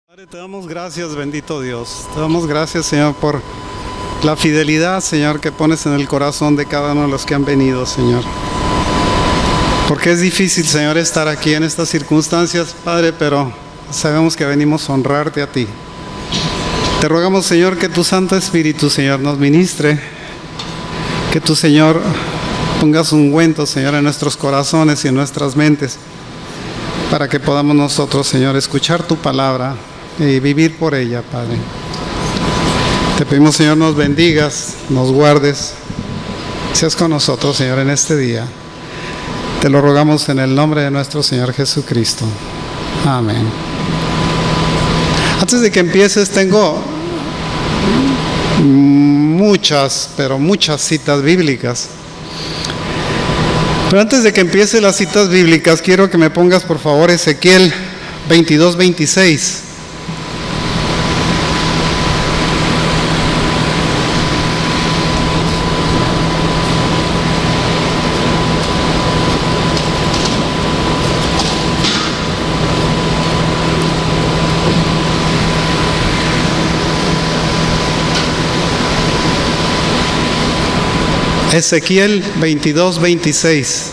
Padre, te damos gracias, bendito Dios. Te damos gracias, Señor, por la fidelidad, Señor, que pones en el corazón de cada uno de los que han venido, Señor. Porque es difícil, Señor, estar aquí en estas circunstancias, Padre, pero sabemos que venimos a honrarte a ti. Te rogamos, Señor, que tu Santo Espíritu, Señor, nos ministre. Que tu, Señor, pongas ungüento, Señor, en nuestros corazones y en nuestras mentes, para que podamos nosotros, Señor, escuchar tu palabra y vivir por ella, Padre. Te pedimos, Señor, nos bendigas, nos guardes, seas con nosotros, Señor, en este día. Te lo rogamos en el nombre de nuestro Señor Jesucristo. Amén. Antes de que empieces, tengo muchas citas bíblicas. Pero antes de que empiece las citas bíblicas, quiero que me pongas, por favor, Ezequiel 22:26. Ezequiel 22:26.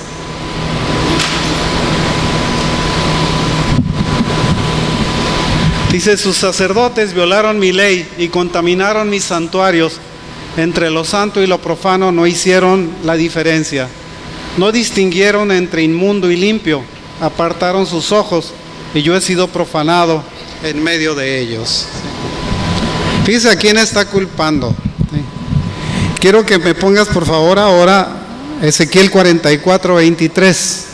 Dice: sus sacerdotes violaron mi ley y contaminaron mis santuarios. Entre lo santo y lo profano no hicieron la diferencia. No distinguieron entre inmundo y limpio. Apartaron sus ojos y yo he sido profanado en medio de ellos. Fíjese a quién está culpando. Quiero que me pongas, por favor, ahora Ezequiel 44:23.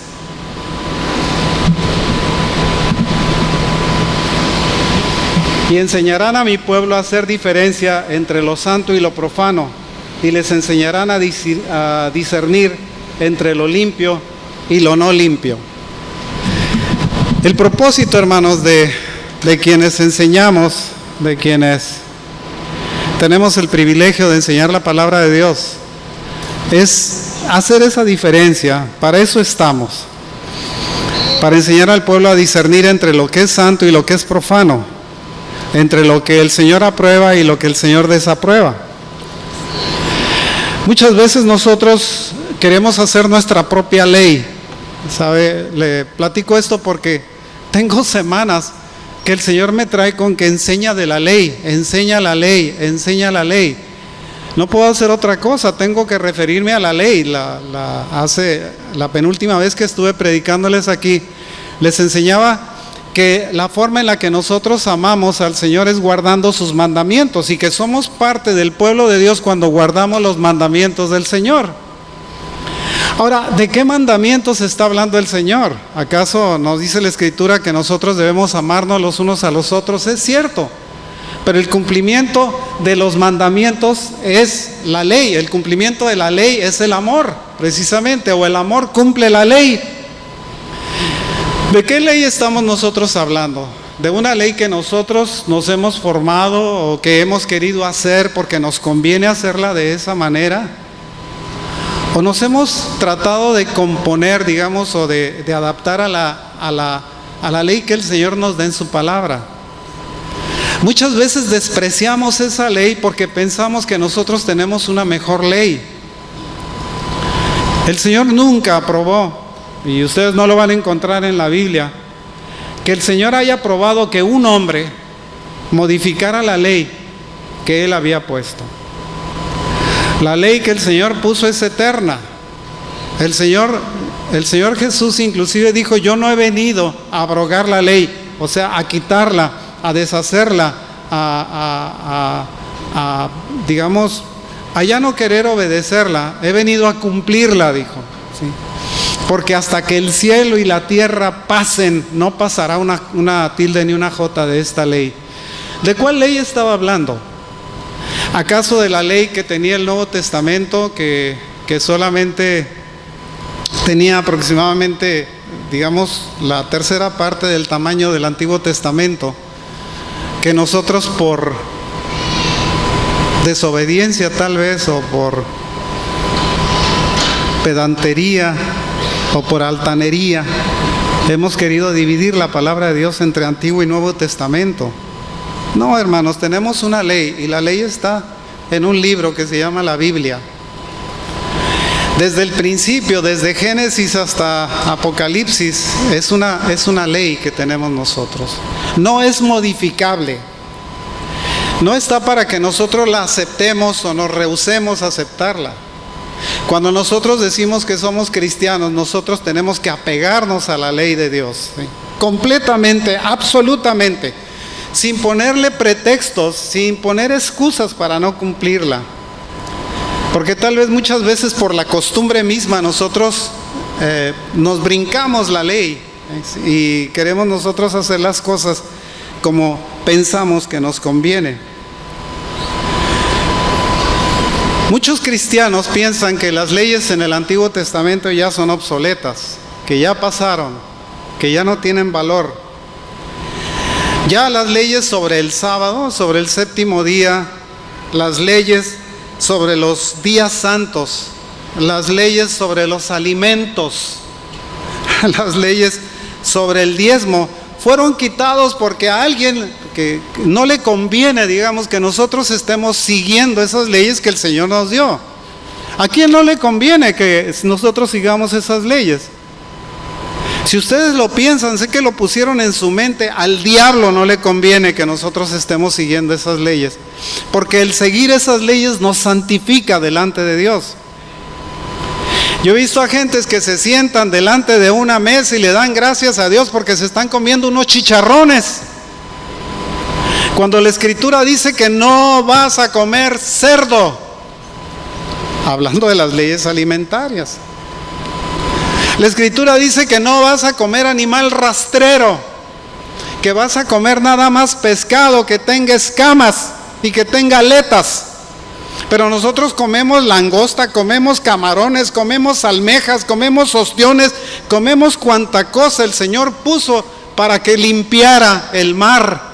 Y enseñarán a mi pueblo a hacer diferencia entre lo santo y lo profano, y les enseñarán a discernir entre lo limpio y lo no limpio. El propósito, hermanos, de quienes enseñamos, de quienes tenemos el privilegio de enseñar la palabra de Dios, es hacer esa diferencia. Para eso estamos, para enseñar al pueblo a discernir entre lo que es santo y lo que es profano, entre lo que el Señor aprueba y lo que el Señor desaprueba. Muchas veces nosotros queremos hacer nuestra propia ley, ¿sabe? Le platico esto porque tengo semanas que el Señor me trae con que enseña de la ley, enseña la ley, enseña la ley. No puedo hacer otra cosa, tengo que referirme a la ley. La penúltima vez que estuve predicándoles aquí, les enseñaba que la forma en la que nosotros amamos al Señor es guardando sus mandamientos, y que somos parte del pueblo de Dios cuando guardamos los mandamientos del Señor. Ahora, ¿de qué mandamientos está hablando el Señor? ¿Acaso nos dice la Escritura que nosotros debemos amarnos los unos a los otros? Es cierto, pero el cumplimiento de los mandamientos es la ley. El cumplimiento de la ley es el amor, precisamente, o el amor cumple la ley. ¿De qué ley estamos nosotros hablando? ¿De una ley que nosotros nos hemos formado o que hemos querido hacer porque nos conviene hacerla de esa manera? ¿O nos hemos tratado de componer, digamos, o de adaptar a la ley que el Señor nos da en su palabra? Muchas veces despreciamos esa ley porque pensamos que nosotros tenemos una mejor ley. El Señor nunca aprobó, y ustedes no lo van a encontrar en la Biblia, que el Señor haya aprobado que un hombre modificara la ley que Él había puesto. La ley que el Señor puso es eterna. El Señor Jesús inclusive dijo: yo no he venido a abrogar la ley, o sea, a quitarla, a deshacerla, digamos, a ya no querer obedecerla. He venido a cumplirla, dijo. ¿Sí? Porque hasta que el cielo y la tierra pasen, no pasará una tilde ni una jota de esta ley. ¿De cuál ley estaba hablando? ¿Acaso de la ley que tenía el Nuevo Testamento, que solamente tenía aproximadamente, digamos, la tercera parte del tamaño del Antiguo Testamento, que nosotros por desobediencia tal vez, o por pedantería, o por altanería, hemos querido dividir la palabra de Dios entre Antiguo y Nuevo Testamento? No, hermanos, tenemos una ley y la ley está en un libro que se llama la Biblia. Desde el principio, desde Génesis hasta Apocalipsis, es una ley que tenemos nosotros. No es modificable. No está para que nosotros la aceptemos o nos rehusemos a aceptarla. Cuando nosotros decimos que somos cristianos, nosotros tenemos que apegarnos a la ley de Dios, ¿sí? Completamente, absolutamente, sin ponerle pretextos, sin poner excusas para no cumplirla. Porque tal vez muchas veces por la costumbre misma nosotros nos brincamos la ley, ¿sí? Y queremos nosotros hacer las cosas como pensamos que nos conviene. Muchos cristianos piensan que las leyes en el Antiguo Testamento ya son obsoletas, que ya pasaron, que ya no tienen valor. Ya las leyes sobre el sábado, sobre el séptimo día, las leyes sobre los días santos, las leyes sobre los alimentos, las leyes sobre el diezmo, fueron quitados porque a alguien que no le conviene, digamos, que nosotros estemos siguiendo esas leyes que el Señor nos dio. ¿A quién no le conviene que nosotros sigamos esas leyes? Si ustedes lo piensan, sé que lo pusieron en su mente, al diablo no le conviene que nosotros estemos siguiendo esas leyes, porque el seguir esas leyes nos santifica delante de Dios. Yo he visto a gentes que se sientan delante de una mesa y le dan gracias a Dios porque se están comiendo unos chicharrones, cuando la Escritura dice que no vas a comer cerdo, hablando de las leyes alimentarias. La Escritura dice que no vas a comer animal rastrero, que vas a comer nada más pescado que tenga escamas y que tenga aletas. Pero nosotros comemos langosta, comemos camarones, comemos almejas, comemos ostiones, comemos cuanta cosa el Señor puso para que limpiara el mar.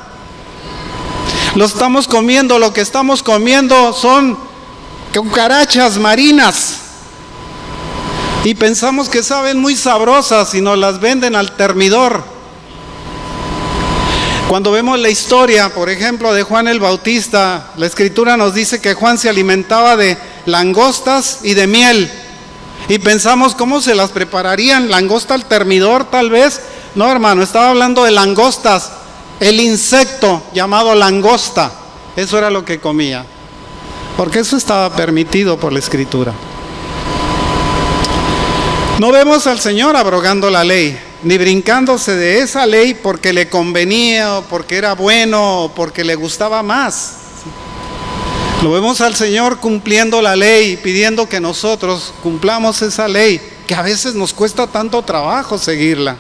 Lo estamos comiendo, lo que estamos comiendo son cucarachas marinas. Y pensamos que saben muy sabrosas y nos las venden al termidor. Cuando vemos la historia, por ejemplo, de Juan el Bautista, la Escritura nos dice que Juan se alimentaba de langostas y de miel. Y pensamos, ¿cómo se las prepararían? ¿Langosta al termidor tal vez? No, hermano, estaba hablando de langostas, el insecto llamado langosta. Eso era lo que comía, porque eso estaba permitido por la Escritura. No vemos al Señor abrogando la ley, ni brincándose de esa ley porque le convenía, o porque era bueno, o porque le gustaba más. Lo vemos al Señor cumpliendo la ley, pidiendo que nosotros cumplamos esa ley, que a veces nos cuesta tanto trabajo seguirla.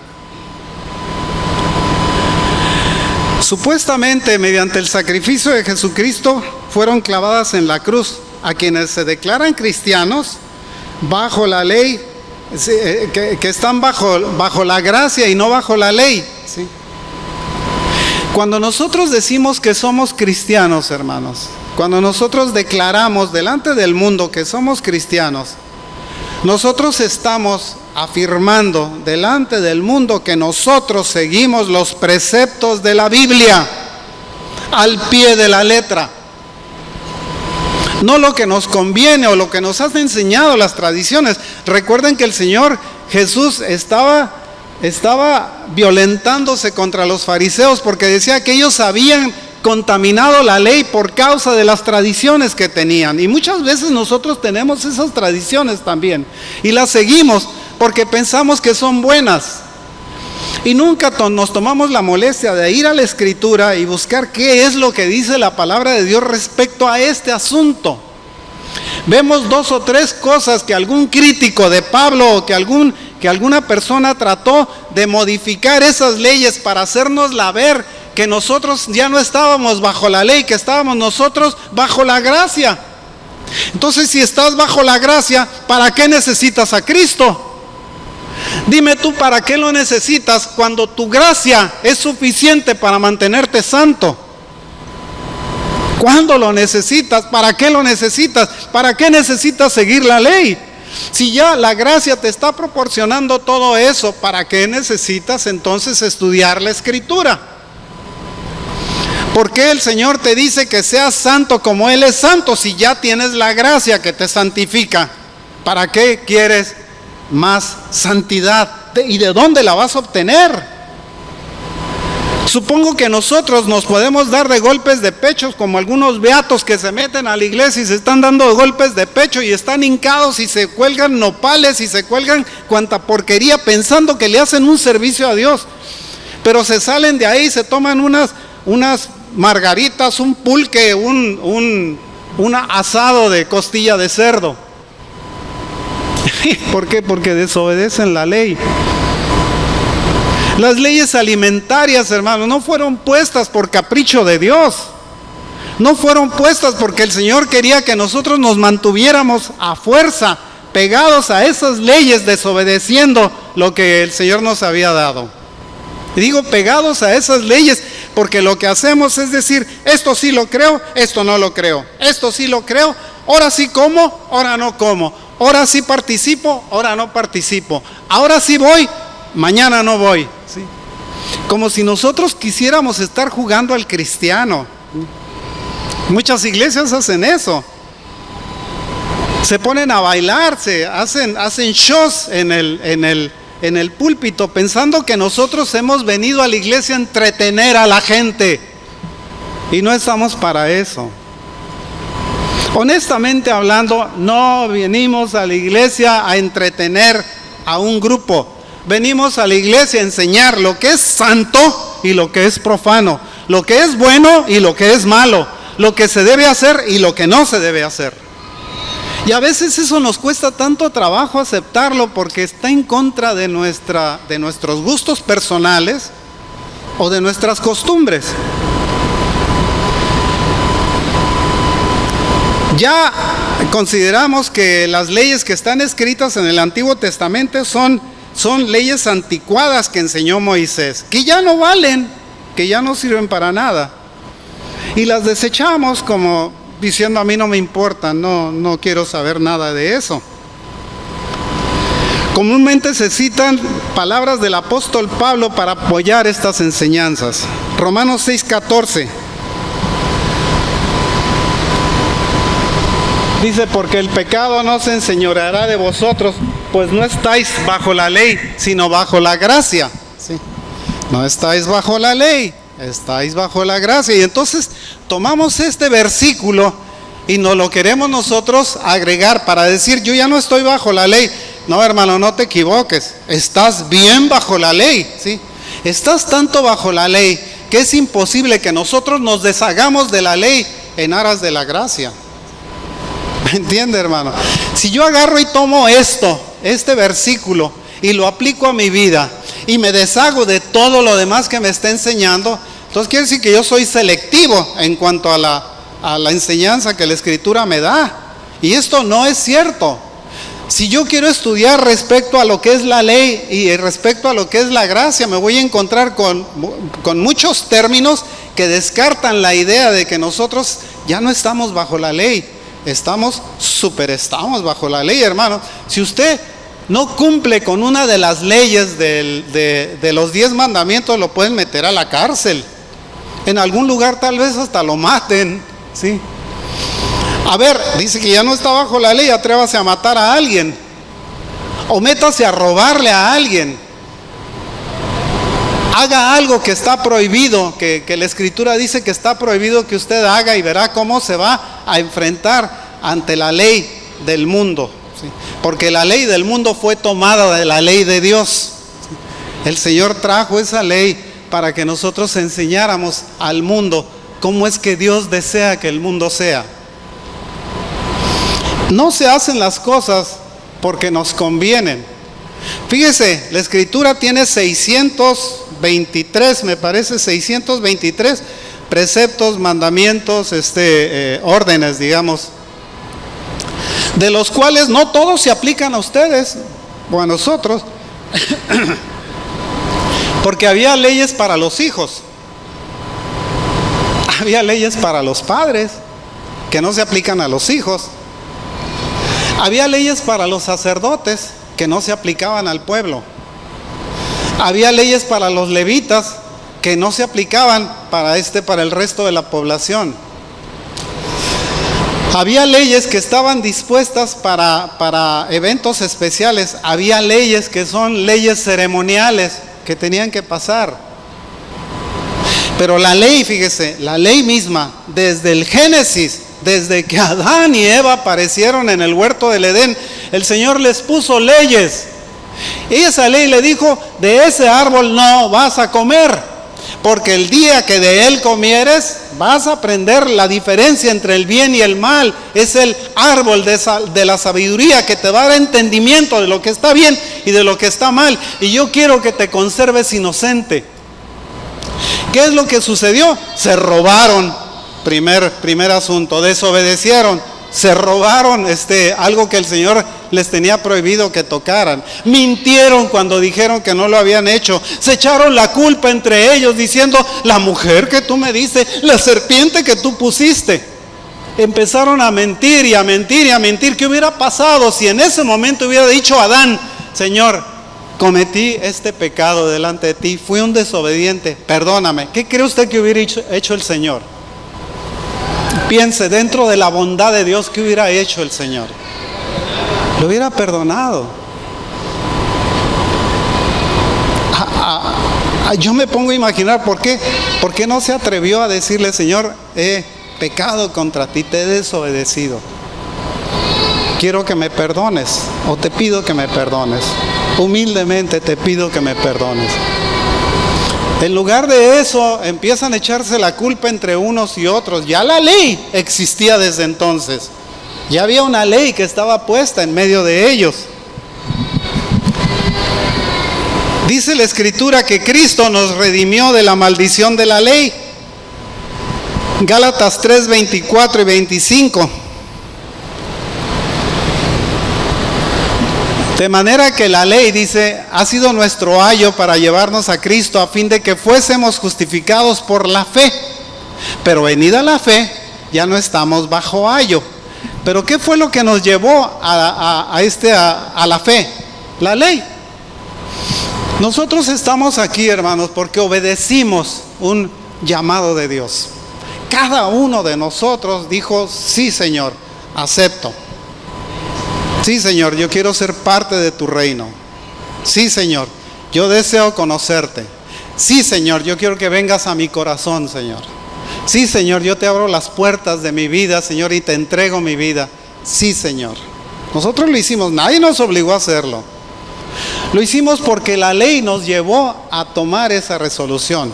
Supuestamente, mediante el sacrificio de Jesucristo, fueron clavadas en la cruz a quienes se declaran cristianos bajo la ley, que están bajo la gracia y no bajo la ley, ¿sí? Cuando nosotros decimos que somos cristianos, hermanos, cuando nosotros declaramos delante del mundo que somos cristianos, nosotros estamos afirmando delante del mundo que nosotros seguimos los preceptos de la Biblia al pie de la letra. No lo que nos conviene o lo que nos han enseñado las tradiciones. Recuerden que el Señor Jesús estaba violentándose contra los fariseos porque decía que ellos habían contaminado la ley por causa de las tradiciones que tenían. Y muchas veces nosotros tenemos esas tradiciones también y las seguimos porque pensamos que son buenas. Y nunca nos tomamos la molestia de ir a la Escritura y buscar qué es lo que dice la palabra de Dios respecto a este asunto. Vemos 2 o 3 cosas que algún crítico de Pablo o que alguna persona trató de modificar esas leyes para hacérnosla ver que nosotros ya no estábamos bajo la ley, que estábamos nosotros bajo la gracia. Entonces, si estás bajo la gracia, ¿para qué necesitas a Cristo? Dime tú, ¿para qué lo necesitas cuando tu gracia es suficiente para mantenerte santo? ¿Cuándo lo necesitas? ¿Para qué lo necesitas? ¿Para qué necesitas seguir la ley? Si ya la gracia te está proporcionando todo eso, ¿para qué necesitas entonces estudiar la Escritura? ¿Por qué el Señor te dice que seas santo como Él es santo si ya tienes la gracia que te santifica? ¿Para qué quieres más santidad? ¿Y de dónde la vas a obtener? Supongo que nosotros nos podemos dar de golpes de pecho como algunos beatos que se meten a la iglesia y se están dando golpes de pecho y están hincados y se cuelgan nopales y se cuelgan cuanta porquería pensando que le hacen un servicio a Dios. Pero se salen de ahí, se toman unas margaritas, un pulque, un asado de costilla de cerdo. ¿Por qué? Porque desobedecen la ley. Las leyes alimentarias, hermanos, no fueron puestas por capricho de Dios. No fueron puestas porque el Señor quería que nosotros nos mantuviéramos a fuerza, pegados a esas leyes, desobedeciendo lo que el Señor nos había dado. Y digo pegados a esas leyes porque lo que hacemos es decir, esto sí lo creo, esto no lo creo. Esto sí lo creo, ahora sí como, ahora no como. Ahora sí participo, ahora no participo. Ahora sí voy, mañana no voy. ¿Sí? Como si nosotros quisiéramos estar jugando al cristiano. Muchas iglesias hacen eso. Se ponen a bailar, hacen shows en el púlpito pensando que nosotros hemos venido a la iglesia a entretener a la gente. Y no estamos para eso. Honestamente hablando, no venimos a la iglesia a entretener a un grupo. Venimos a la iglesia a enseñar lo que es santo y lo que es profano, lo que es bueno y lo que es malo, lo que se debe hacer y lo que no se debe hacer. Y a veces eso nos cuesta tanto trabajo aceptarlo porque está en contra de nuestros gustos personales o de nuestras costumbres. Ya consideramos que las leyes que están escritas en el Antiguo Testamento son leyes anticuadas que enseñó Moisés, que ya no valen, que ya no sirven para nada. Y las desechamos como diciendo, a mí no me importa, no quiero saber nada de eso. Comúnmente se citan palabras del apóstol Pablo para apoyar estas enseñanzas. Romanos 6:14. Dice, porque el pecado no se enseñoreará de vosotros, pues no estáis bajo la ley, sino bajo la gracia. ¿Sí? No estáis bajo la ley, estáis bajo la gracia. Y entonces tomamos este versículo y nos lo queremos nosotros agregar para decir, yo ya no estoy bajo la ley. No, hermano, no te equivoques, estás bien bajo la ley, ¿sí? Estás tanto bajo la ley que es imposible que nosotros nos deshagamos de la ley en aras de la gracia. ¿Me entiende, hermano? Si yo agarro y tomo este versículo y lo aplico a mi vida y me deshago de todo lo demás que me está enseñando, entonces quiere decir que yo soy selectivo en cuanto a la enseñanza que la Escritura me da. Y esto no es cierto. Si yo quiero estudiar respecto a lo que es la ley y respecto a lo que es la gracia, me voy a encontrar con muchos términos que descartan la idea de que nosotros ya no estamos bajo la ley. Estamos bajo la ley, hermano. Si usted no cumple con una de las leyes de los 10 mandamientos, lo pueden meter a la cárcel. En algún lugar tal vez hasta lo maten, ¿sí? A ver, dice que ya no está bajo la ley, atrévase a matar a alguien. O métase a robarle a alguien. Haga algo que está prohibido, que la Escritura dice que está prohibido que usted haga, y verá cómo se va a enfrentar ante la ley del mundo, ¿sí? Porque la ley del mundo fue tomada de la ley de Dios, ¿sí? El Señor trajo esa ley para que nosotros enseñáramos al mundo cómo es que Dios desea que el mundo sea. No se hacen las cosas porque nos convienen. Fíjese, la Escritura tiene 623, me parece, 623 preceptos, mandamientos, órdenes, digamos, de los cuales no todos se aplican a ustedes o a nosotros, porque había leyes para los hijos, había leyes para los padres que no se aplican a los hijos, había leyes para los sacerdotes que no se aplicaban al pueblo, había leyes para los levitas que no se aplicaban para el resto de la población. Había leyes que estaban dispuestas para eventos especiales. Había leyes que son leyes ceremoniales que tenían que pasar. Pero la ley, fíjese, la ley misma, desde el Génesis, desde que Adán y Eva aparecieron en el huerto del Edén, el Señor les puso leyes. Y esa ley le dijo: de ese árbol no vas a comer, porque el día que de él comieres, vas a aprender la diferencia entre el bien y el mal. Es el árbol de la sabiduría que te va a dar entendimiento de lo que está bien y de lo que está mal. Y yo quiero que te conserves inocente. ¿Qué es lo que sucedió? Se robaron, primer asunto, desobedecieron, se robaron algo que el Señor les tenía prohibido que tocaran. Mintieron cuando dijeron que no lo habían hecho. Se echaron la culpa entre ellos diciendo: la mujer que tú me diste, la serpiente que tú pusiste. Empezaron a mentir y a mentir y a mentir. ¿Qué hubiera pasado si en ese momento hubiera dicho Adán: Señor, cometí este pecado delante de ti, fui un desobediente, perdóname? ¿Qué cree usted que hubiera hecho el Señor? Piense, dentro de la bondad de Dios, ¿qué hubiera hecho el Señor? Lo hubiera perdonado. Yo me pongo a imaginar por qué no se atrevió a decirle: Señor, he pecado contra ti, te he desobedecido, quiero que me perdones, o te pido que me perdones, humildemente te pido que me perdones. En lugar de eso, empiezan a echarse la culpa entre unos y otros. Ya la ley existía desde entonces. Ya había una ley que estaba puesta en medio de ellos. Dice la Escritura que Cristo nos redimió de la maldición de la ley. Gálatas 3, 24 y 25. De manera que la ley, dice, ha sido nuestro ayo para llevarnos a Cristo, a fin de que fuésemos justificados por la fe. Pero venida la fe, ya no estamos bajo ayo. Pero ¿qué fue lo que nos llevó a la fe? La ley. Nosotros estamos aquí, hermanos, porque obedecimos un llamado de Dios. Cada uno de nosotros dijo: sí, Señor, acepto. Sí, Señor, yo quiero ser parte de tu reino. Sí, Señor, yo deseo conocerte. Sí, Señor, yo quiero que vengas a mi corazón, Señor. Sí, Señor, yo te abro las puertas de mi vida, Señor, y te entrego mi vida. Sí, Señor. Nosotros lo hicimos, nadie nos obligó a hacerlo. Lo hicimos porque la ley nos llevó a tomar esa resolución.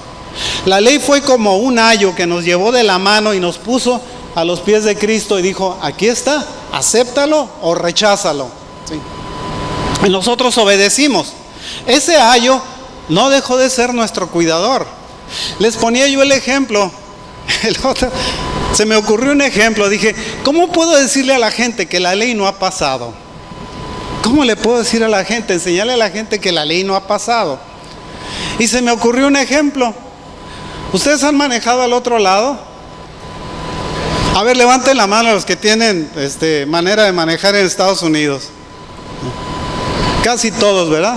La ley fue como un ayo que nos llevó de la mano y nos puso a los pies de Cristo y dijo: aquí está, acéptalo o recházalo. ¿Sí? Y nosotros obedecimos. Ese ayo no dejó de ser nuestro cuidador. Les ponía yo el ejemplo. Se me ocurrió un ejemplo. Dije: ¿cómo puedo decirle a la gente que la ley no ha pasado? ¿Cómo le puedo decir a la gente, enseñarle a la gente que la ley no ha pasado? Y se me ocurrió un ejemplo. ¿Ustedes han manejado al otro lado? A ver, levanten la mano los que tienen manera de manejar en Estados Unidos. Casi todos, ¿verdad?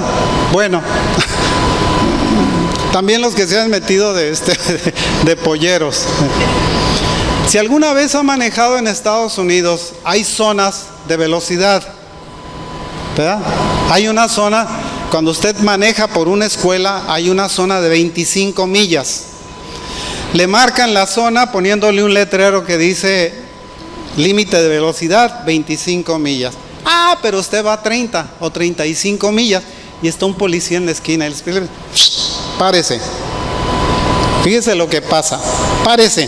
Bueno, también los que se han metido de polleros. Si alguna vez ha manejado en Estados Unidos, hay zonas de velocidad, ¿verdad? Hay una zona, cuando usted maneja por una escuela, hay una zona de 25 millas. Le marcan la zona poniéndole un letrero que dice: límite de velocidad 25 millas. Ah, pero usted va a 30 o 35 millas y está un policía en la esquina y le dice: párese. Fíjese lo que pasa. Párese.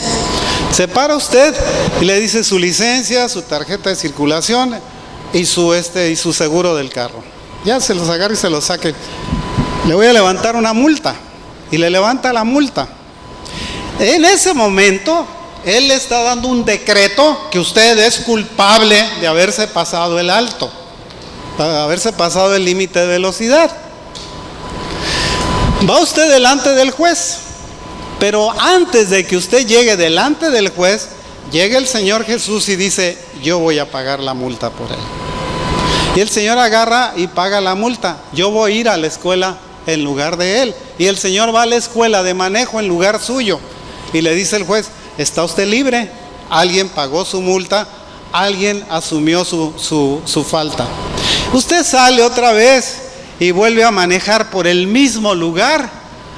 Se para usted y le dice su licencia, su tarjeta de circulación y su seguro del carro. Ya se los agarra y se los saque. Le voy a levantar una multa. Y le levanta la multa. En ese momento, él le está dando un decreto que usted es culpable de haberse pasado el alto, de haberse pasado el límite de velocidad. Va usted delante del juez, pero antes de que usted llegue delante del juez, llega el Señor Jesús y dice: yo voy a pagar la multa por él. Y el Señor agarra y paga la multa. Yo voy a ir a la escuela en lugar de él. Y el señor va a la escuela de manejo en lugar suyo. Y le dice el juez, está usted libre. Alguien pagó su multa, alguien asumió su falta. Usted sale otra vez y vuelve a manejar por el mismo lugar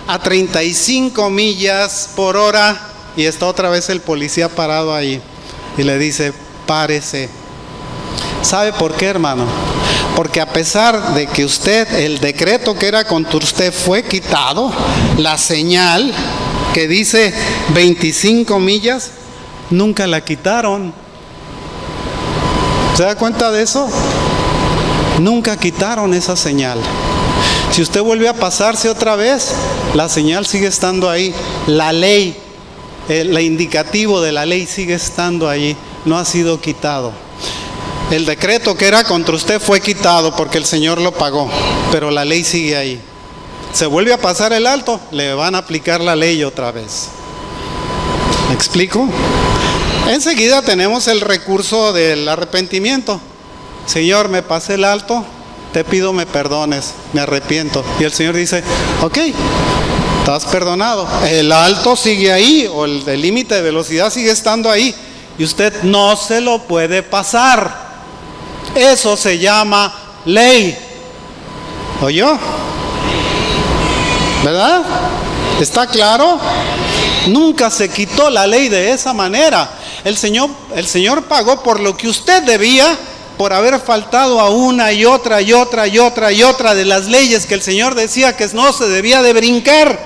a 35 millas por hora y está otra vez el policía parado ahí y le dice, párese. ¿Sabe por qué, hermano? Porque a pesar de que el decreto que era contra usted fue quitado, la señal que dice 25 millas, nunca la quitaron. ¿Se da cuenta de eso? Nunca quitaron esa señal. Si usted vuelve a pasarse otra vez, la señal sigue estando ahí. La ley, el indicativo de la ley sigue estando ahí. No ha sido quitado. El decreto que era contra usted fue quitado porque el Señor lo pagó, pero la ley sigue ahí. Se vuelve a pasar el alto, le van a aplicar la ley otra vez. ¿Me explico? Enseguida tenemos el recurso del arrepentimiento. Señor, me pasé el alto, te pido me perdones, me arrepiento. Y el Señor dice, ok, estás perdonado. El alto sigue ahí, o el límite de velocidad sigue estando ahí, y usted no se lo puede pasar. Eso se llama ley. ¿Oyó? ¿Verdad? ¿Está claro? Nunca se quitó la ley de esa manera. El Señor pagó por lo que usted debía, por haber faltado a una y otra y otra y otra y otra de las leyes que el Señor decía que no se debía de brincar.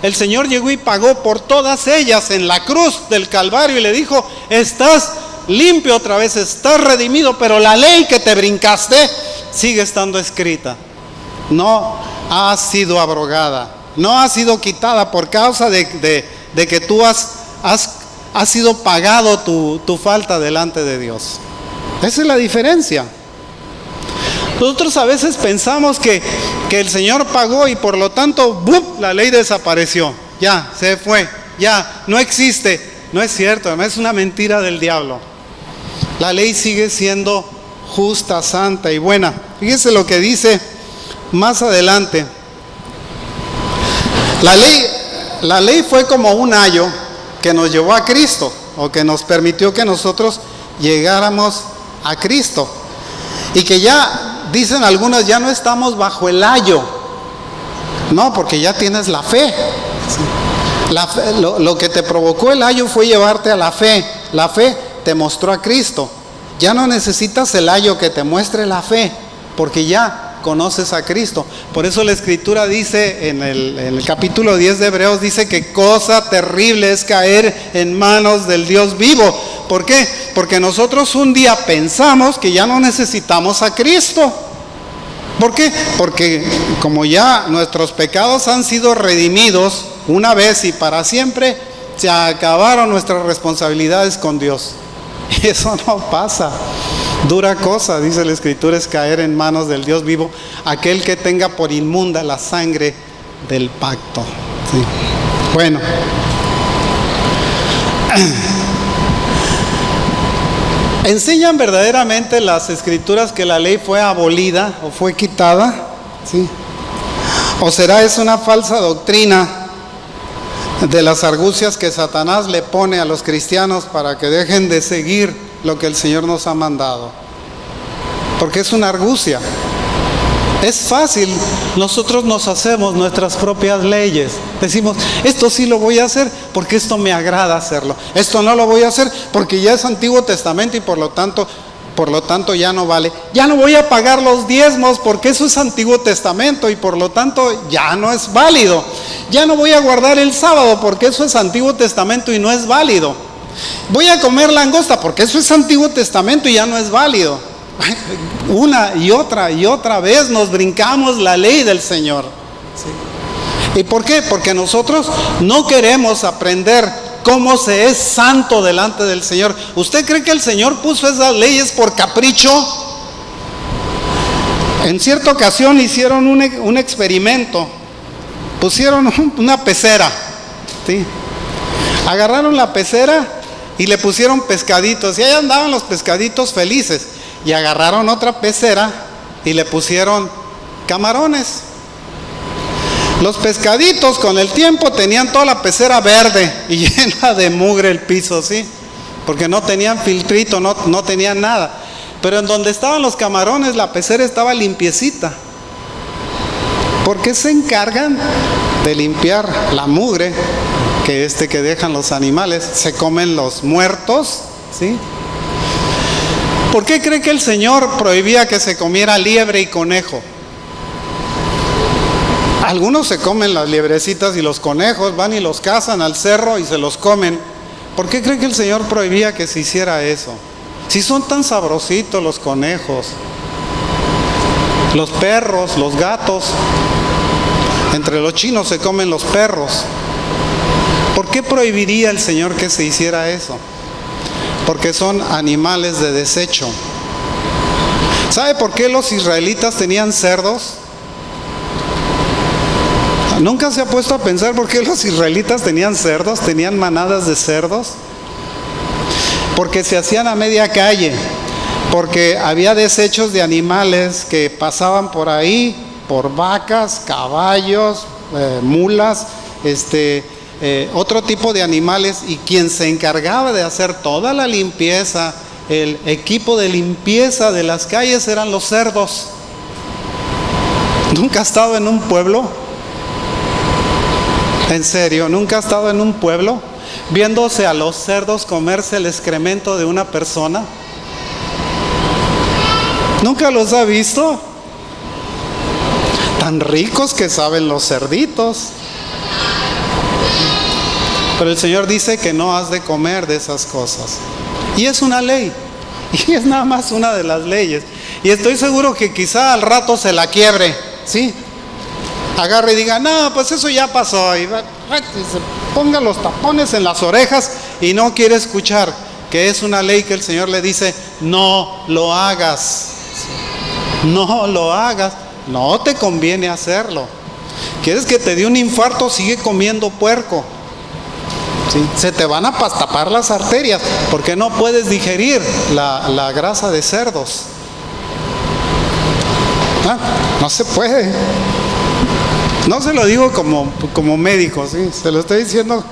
El Señor llegó y pagó por todas ellas en la cruz del Calvario y le dijo, estás limpio otra vez, estás redimido, pero la ley que te brincaste sigue estando escrita. No ha sido abrogada, no ha sido quitada por causa de que tú has sido pagado tu falta delante de Dios. Esa es la diferencia. Nosotros a veces pensamos que el Señor pagó y por lo tanto ¡bum!, la ley desapareció, ya, se fue, ya, no existe. No es cierto, además es una mentira del diablo. La ley sigue siendo justa, santa y buena. Fíjese lo que dice más adelante. La ley fue como un ayo que nos llevó a Cristo, o que nos permitió que nosotros llegáramos a Cristo. Y que ya, dicen algunos, ya no estamos bajo el ayo. No, porque ya tienes la fe. Lo que te provocó el ayo fue llevarte a la fe. La fe te mostró a Cristo. Ya no necesitas el ayo que te muestre la fe, porque ya conoces a Cristo. Por eso la Escritura dice en el capítulo 10 de Hebreos, dice que cosa terrible es caer en manos del Dios vivo. ¿Por qué? Porque nosotros un día pensamos que ya no necesitamos a Cristo. ¿Por qué? Porque como ya nuestros pecados han sido redimidos una vez y para siempre, se acabaron nuestras responsabilidades con Dios. Y eso no pasa. Dura cosa, dice la Escritura, es caer en manos del Dios vivo, aquel que tenga por inmunda la sangre del pacto. Sí. Bueno. ¿Enseñan verdaderamente las Escrituras que la ley fue abolida o fue quitada? ¿Sí? ¿O será eso una falsa doctrina de las argucias que Satanás le pone a los cristianos para que dejen de seguir lo que el Señor nos ha mandado? Porque es una argucia. Es fácil, nosotros nos hacemos nuestras propias leyes. Decimos, esto sí lo voy a hacer porque esto me agrada hacerlo. Esto no lo voy a hacer porque ya es Antiguo Testamento y por lo tanto ya no vale. Ya no voy a pagar los diezmos porque eso es Antiguo Testamento y por lo tanto ya no es válido. Ya no voy a guardar el sábado porque eso es Antiguo Testamento y no es válido. Voy a comer langosta porque eso es Antiguo Testamento y ya no es válido. Una y otra vez nos brincamos la ley del Señor. ¿Sí? ¿Y por qué? Porque nosotros no queremos aprender cómo se es santo delante del Señor. ¿Usted cree que el Señor puso esas leyes por capricho? En cierta ocasión hicieron un experimento. Pusieron una pecera, ¿sí? Agarraron la pecera y le pusieron pescaditos y ahí andaban los pescaditos felices. Y agarraron otra pecera y le pusieron camarones. Los pescaditos con el tiempo tenían toda la pecera verde y llena de mugre el piso, ¿sí? Porque no tenían filtrito, no tenían nada. Pero en donde estaban los camarones, la pecera estaba limpiecita. ¿Por qué se encargan de limpiar la mugre que dejan los animales? Se comen los muertos, ¿sí? ¿Por qué cree que el Señor prohibía que se comiera liebre y conejo? Algunos se comen las liebrecitas y los conejos, van y los cazan al cerro y se los comen. ¿Por qué cree que el Señor prohibía que se hiciera eso? Si son tan sabrositos los conejos, los perros, los gatos. Entre los chinos se comen los perros. ¿Por qué prohibiría el Señor que se hiciera eso? Porque son animales de desecho. ¿Sabe por qué los israelitas tenían cerdos? ¿Nunca se ha puesto a pensar por qué los israelitas tenían cerdos, tenían manadas de cerdos? Porque se hacían a media calle, porque había desechos de animales que pasaban por ahí, por vacas, caballos, mulas, otro tipo de animales, y quien se encargaba de hacer toda la limpieza, el equipo de limpieza de las calles eran los cerdos. ¿Nunca ha estado en un pueblo? ¿En serio? ¿Nunca ha estado en un pueblo viéndose a los cerdos comerse el excremento de una persona? ¿Nunca los ha visto? Tan ricos que saben los cerditos. Pero el Señor dice que no has de comer de esas cosas. Y es una ley. Y es nada más una de las leyes. Y estoy seguro que quizá al rato se la quiebre, ¿sí? Agarre y diga, no, pues eso ya pasó. Y se ponga los tapones en las orejas y no quiere escuchar que es una ley que el Señor le dice, no lo hagas. No lo hagas. No te conviene hacerlo. ¿Quieres que te dé un infarto? Sigue comiendo puerco. ¿Sí? Se te van a tapar las arterias porque no puedes digerir la grasa de cerdos. No se puede. No se lo digo como médico, ¿sí? Se lo estoy diciendo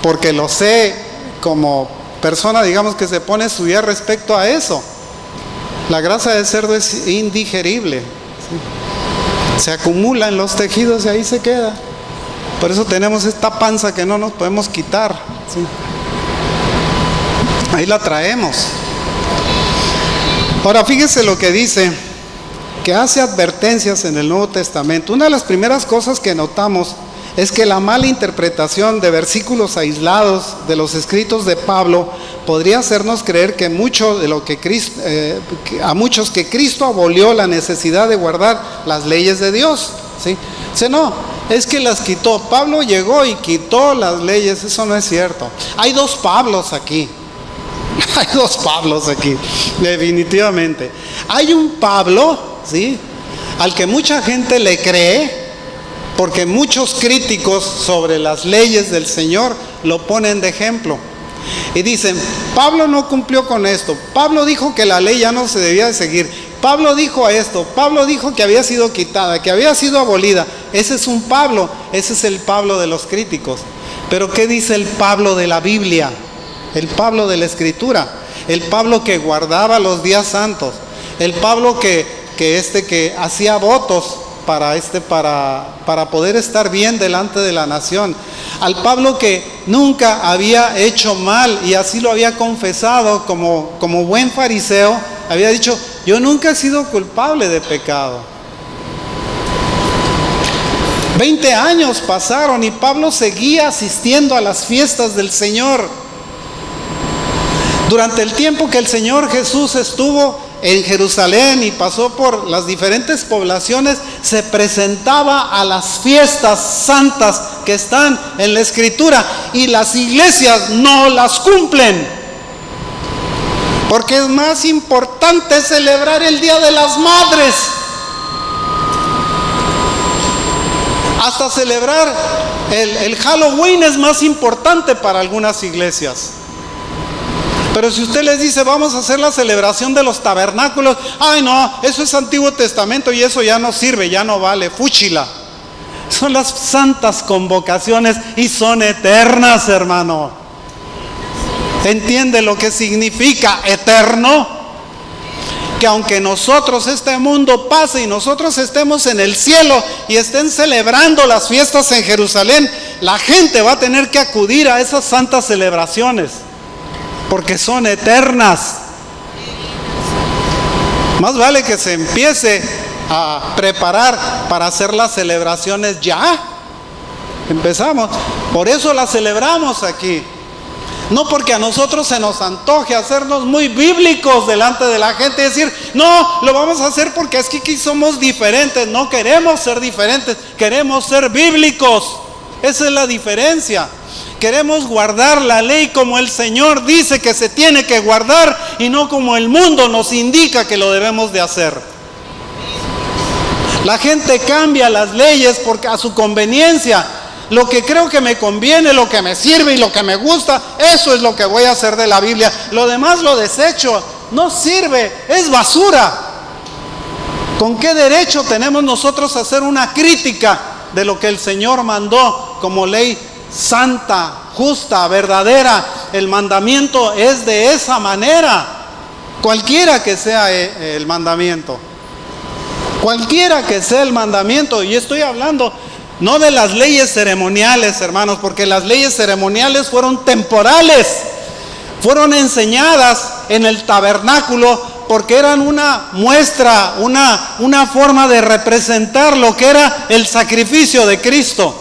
porque lo sé como persona, digamos, que se pone a estudiar respecto a eso. La grasa de cerdo es indigerible, ¿sí? Se acumula en los tejidos y ahí se queda. Por eso tenemos esta panza que no nos podemos quitar, ¿sí? Ahí la traemos. Ahora fíjese lo que dice, que hace advertencias en el Nuevo Testamento. Una de las primeras cosas que notamos es que la mala interpretación de versículos aislados de los escritos de Pablo podría hacernos creer que mucho de lo que a muchos que Cristo abolió la necesidad de guardar las leyes de Dios, ¿sí? Dice, no, es que las quitó. Pablo llegó y quitó las leyes. Eso no es cierto. Hay dos Pablos aquí. Hay dos Pablos aquí, definitivamente. Hay un Pablo, ¿sí?, al que mucha gente le cree, porque muchos críticos sobre las leyes del Señor lo ponen de ejemplo. Y dicen, Pablo no cumplió con esto. Pablo dijo que la ley ya no se debía de seguir. Pablo dijo esto. Pablo dijo que había sido quitada, que había sido abolida. Ese es un Pablo. Ese es el Pablo de los críticos. Pero ¿qué dice el Pablo de la Biblia? El Pablo de la Escritura. El Pablo que guardaba los días santos. El Pablo que hacía votos para poder estar bien delante de la nación. Al Pablo que nunca había hecho mal y así lo había confesado como buen fariseo, había dicho, yo nunca he sido culpable de pecado. 20 años pasaron y Pablo seguía asistiendo a las fiestas del Señor. Durante el tiempo que el Señor Jesús estuvo en Jerusalén y pasó por las diferentes poblaciones, se presentaba a las fiestas santas que están en la Escritura, y las iglesias no las cumplen, porque es más importante celebrar el Día de las Madres. Hasta celebrar el Halloween es más importante para algunas iglesias. Pero si usted les dice, vamos a hacer la celebración de los tabernáculos, ay no, eso es Antiguo Testamento y eso ya no sirve, ya no vale, fúchila. Son las santas convocaciones y son eternas, hermano. ¿Entiende lo que significa eterno? Que aunque nosotros, este mundo pase y nosotros estemos en el cielo y estén celebrando las fiestas en Jerusalén, la gente va a tener que acudir a esas santas celebraciones, porque son eternas. Más vale que se empiece a preparar para hacer las celebraciones ya. Empezamos. Por eso las celebramos aquí. No porque a nosotros se nos antoje hacernos muy bíblicos delante de la gente y decir, no, lo vamos a hacer porque es que aquí somos diferentes. No queremos ser diferentes, queremos ser bíblicos. Esa es la diferencia. Queremos guardar la ley como el Señor dice que se tiene que guardar y no como el mundo nos indica que lo debemos de hacer. La gente cambia las leyes porque a su conveniencia. Lo que creo que me conviene, lo que me sirve y lo que me gusta, eso es lo que voy a hacer de la Biblia. Lo demás lo desecho, no sirve, es basura. ¿Con qué derecho tenemos nosotros a hacer una crítica de lo que el Señor mandó como ley santa, justa, verdadera? El mandamiento es de esa manera, cualquiera que sea el mandamiento. Cualquiera que sea el mandamiento, y estoy hablando no de las leyes ceremoniales, hermanos, porque las leyes ceremoniales fueron temporales, fueron enseñadas en el tabernáculo porque eran una muestra, una forma de representar lo que era el sacrificio de Cristo.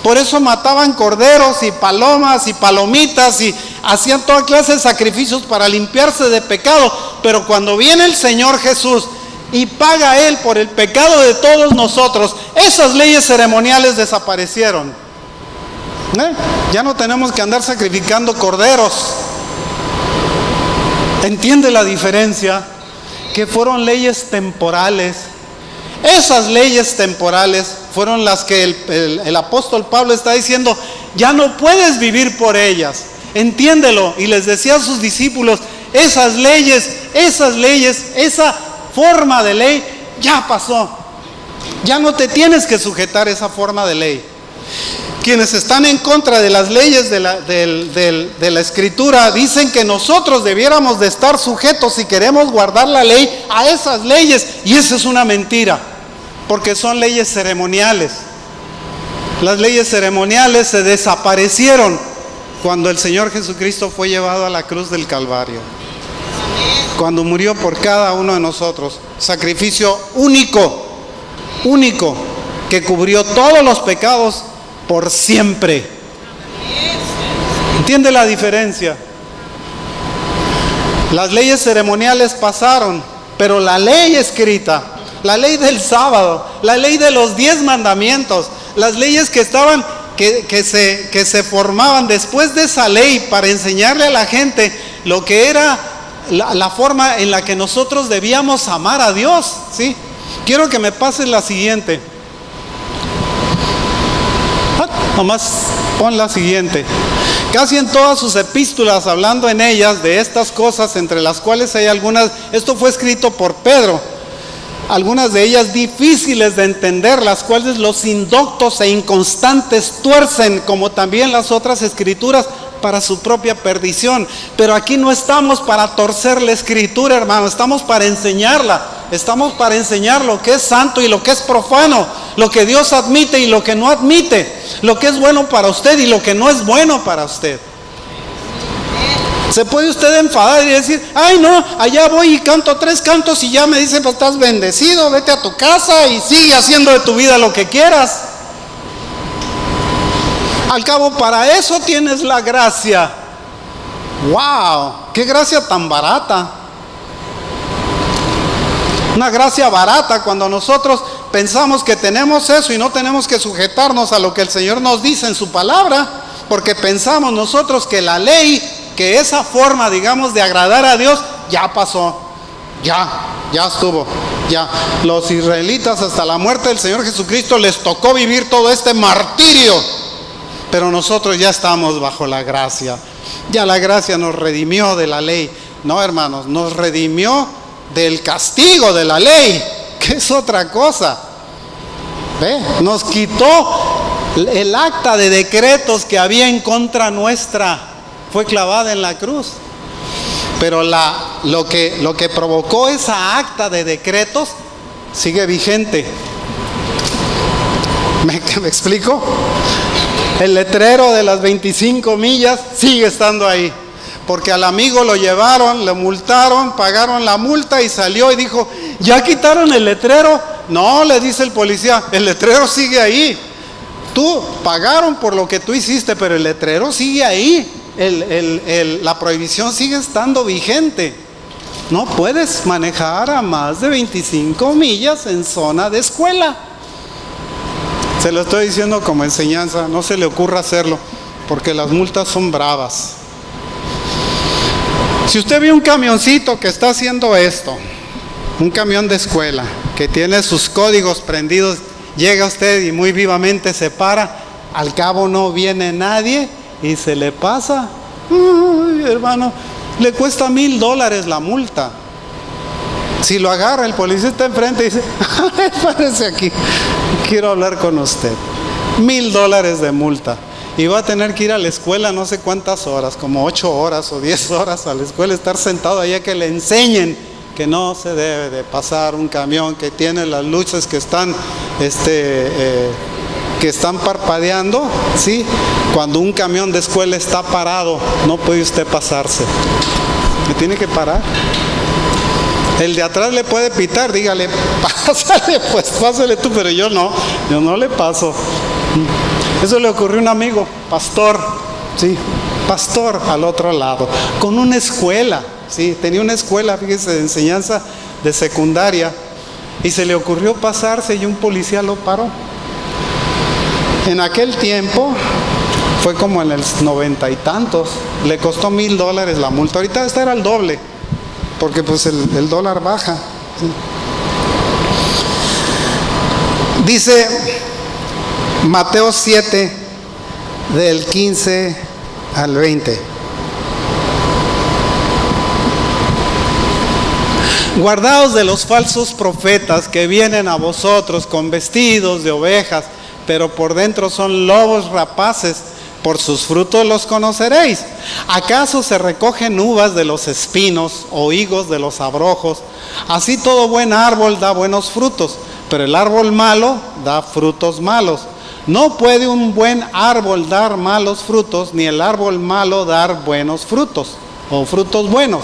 Por eso mataban corderos y palomas y palomitas y hacían toda clase de sacrificios para limpiarse de pecado. Pero cuando viene el Señor Jesús y paga Él por el pecado de todos nosotros, esas leyes ceremoniales desaparecieron. Ya no tenemos que andar sacrificando corderos. ¿Entiende la diferencia? Que fueron leyes temporales. Esas leyes temporales fueron las que el apóstol Pablo está diciendo, ya no puedes vivir por ellas. Entiéndelo. Y les decía a sus discípulos, esas leyes, esa forma de ley ya pasó. Ya no te tienes que sujetar a esa forma de ley. Quienes están en contra de las leyes de la Escritura dicen que nosotros debiéramos de estar sujetos, si queremos guardar la ley, a esas leyes, y eso es una mentira, porque son leyes ceremoniales. Las leyes ceremoniales se desaparecieron cuando el Señor Jesucristo fue llevado a la cruz del Calvario, cuando murió por cada uno de nosotros. Sacrificio único, que cubrió todos los pecados por siempre. ¿Entiende la diferencia? Las leyes ceremoniales pasaron, pero la ley escrita, la ley del sábado, la ley de los 10 mandamientos, las leyes que estaban, que se formaban después de esa ley para enseñarle a la gente lo que era la forma en la que nosotros debíamos amar a Dios, ¿sí? Quiero que me pases la siguiente. Nomás pon la siguiente. Casi en todas sus epístolas, hablando en ellas de estas cosas, entre las cuales hay algunas, esto fue escrito por Pedro, algunas de ellas difíciles de entender, las cuales los indoctos e inconstantes tuercen, como también las otras escrituras, para su propia perdición. Pero aquí no estamos para torcer la Escritura, hermano, estamos para enseñarla. Estamos para enseñar lo que es santo y lo que es profano, lo que Dios admite y lo que no admite, lo que es bueno para usted y lo que no es bueno para usted. Se puede usted enfadar y decir, ay no, allá voy y canto 3 cantos y ya me dicen, pues estás bendecido, vete a tu casa y sigue haciendo de tu vida lo que quieras. Al cabo, para eso tienes la gracia. ¡Wow! ¡Qué gracia tan barata! Una gracia barata cuando nosotros pensamos que tenemos eso y no tenemos que sujetarnos a lo que el Señor nos dice en su palabra, porque pensamos nosotros que la ley, que esa forma, digamos, de agradar a Dios, ya pasó, ya estuvo, ya. Los israelitas hasta la muerte del Señor Jesucristo les tocó vivir todo este martirio, pero nosotros ya estamos bajo la gracia. Ya la gracia nos redimió de la ley. No, hermanos, nos redimió del castigo de la ley, que es otra cosa. ¿Ve? Nos quitó el acta de decretos que había en contra nuestra. Fue clavada en la cruz. Pero lo que provocó esa acta de decretos sigue vigente. ¿Me explico? El letrero de las 25 millas sigue estando ahí. Porque al amigo lo llevaron, le multaron, pagaron la multa y salió y dijo, ¿ya quitaron el letrero? No, le dice el policía, el letrero sigue ahí. Tú pagaron por lo que tú hiciste, pero el letrero sigue ahí. La prohibición sigue estando vigente. No puedes manejar a más de 25 millas en zona de escuela. Se lo estoy diciendo como enseñanza, no se le ocurra hacerlo, porque las multas son bravas. Si usted ve un camioncito que está haciendo esto, un camión de escuela, que tiene sus códigos prendidos, llega usted y muy vivamente se para, al cabo no viene nadie y se le pasa. Uy, hermano, le cuesta $1,000 la multa. Si lo agarra, el policía está enfrente y dice, párese aquí, quiero hablar con usted. $1,000 de multa. Y va a tener que ir a la escuela no sé cuántas horas, como 8 horas o 10 horas a la escuela, estar sentado allá que le enseñen que no se debe de pasar un camión que tiene las luces que están parpadeando, ¿sí? Cuando un camión de escuela está parado, no puede usted pasarse. Me tiene que parar. El de atrás le puede pitar, dígale, pásale, pues pásale tú, pero yo no le paso. Eso le ocurrió a un amigo, pastor, sí, pastor al otro lado, con una escuela, sí, tenía una escuela, fíjese, de enseñanza de secundaria, y se le ocurrió pasarse y un policía lo paró. En aquel tiempo, fue como en el 90 y tantos, le costó $1,000 la multa. Ahorita esta era el doble, porque pues el dólar baja, ¿sí? Dice Mateo 7, del 15 al 20. Guardaos de los falsos profetas que vienen a vosotros con vestidos de ovejas, pero por dentro son lobos rapaces. Por sus frutos los conoceréis. ¿Acaso se recogen uvas de los espinos o higos de los abrojos? Así todo buen árbol da buenos frutos, pero el árbol malo da frutos malos. No puede un buen árbol dar malos frutos, ni el árbol malo dar buenos frutos, o frutos buenos.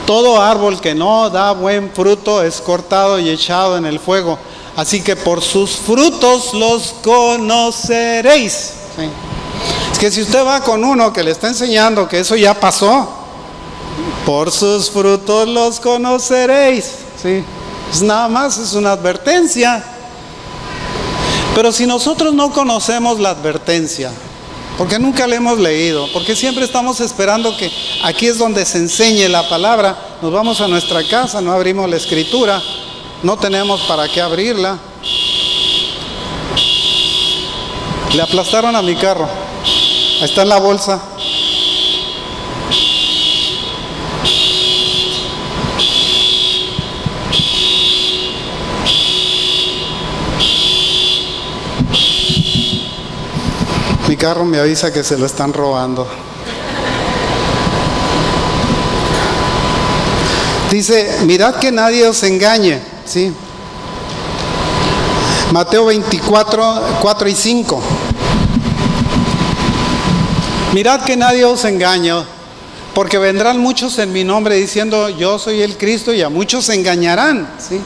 Todo árbol que no da buen fruto es cortado y echado en el fuego. Así que por sus frutos los conoceréis. ¿Sí? Es que si usted va con uno que le está enseñando que eso ya pasó, por sus frutos los conoceréis. ¿Sí? Es nada más, es una advertencia. Pero si nosotros no conocemos la advertencia, porque nunca la hemos leído, porque siempre estamos esperando que aquí es donde se enseñe la palabra, nos vamos a nuestra casa, no abrimos la escritura, no tenemos para qué abrirla. Le aplastaron a mi carro, ahí está en la bolsa. Mi carro me avisa que se lo están robando. Dice, mirad que nadie os engañe, ¿sí? Mateo 24, 4 y 5. Mirad que nadie os engañe, porque vendrán muchos en mi nombre diciendo, yo soy el Cristo, y a muchos se engañarán, ¿sí?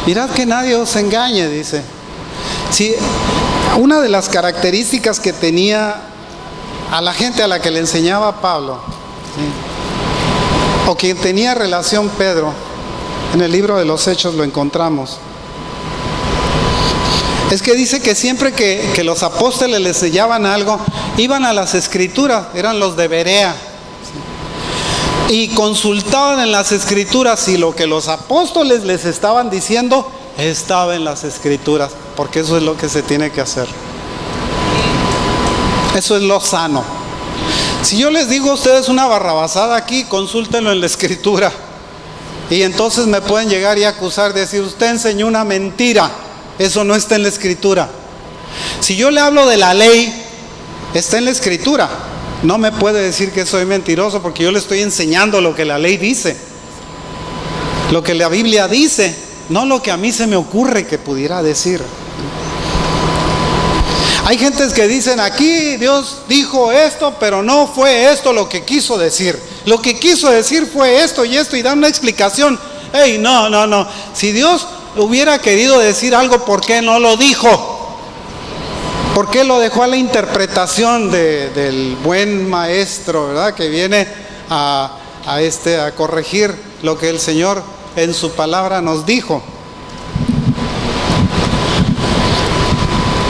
Mirad que nadie os engañe, dice. Sí, una de las características que tenía a la gente a la que le enseñaba Pablo, ¿sí? O quien tenía relación Pedro, en el libro de los Hechos lo encontramos, es que dice que siempre que los apóstoles les enseñaban algo, iban a las escrituras, eran los de Berea, ¿sí? Y consultaban en las escrituras si lo que los apóstoles les estaban diciendo estaba en las escrituras, porque eso es lo que se tiene que hacer. Eso es lo sano. Si yo les digo a ustedes una barrabasada aquí, consúltenlo en la escritura. Y entonces me pueden llegar y acusar de decir, usted enseñó una mentira. Eso no está en la Escritura. Si yo le hablo de la ley, está en la Escritura. No me puede decir que soy mentiroso porque yo le estoy enseñando lo que la ley dice, lo que la Biblia dice, no lo que a mí se me ocurre que pudiera decir. Hay gentes que dicen, aquí Dios dijo esto, pero no fue esto lo que quiso decir. Lo que quiso decir fue esto y esto, y dan una explicación. Hey, no. Si Dios hubiera querido decir algo, ¿por qué no lo dijo? ¿Por qué lo dejó a la interpretación del buen maestro, ¿verdad? Que viene a corregir lo que el Señor en su palabra nos dijo.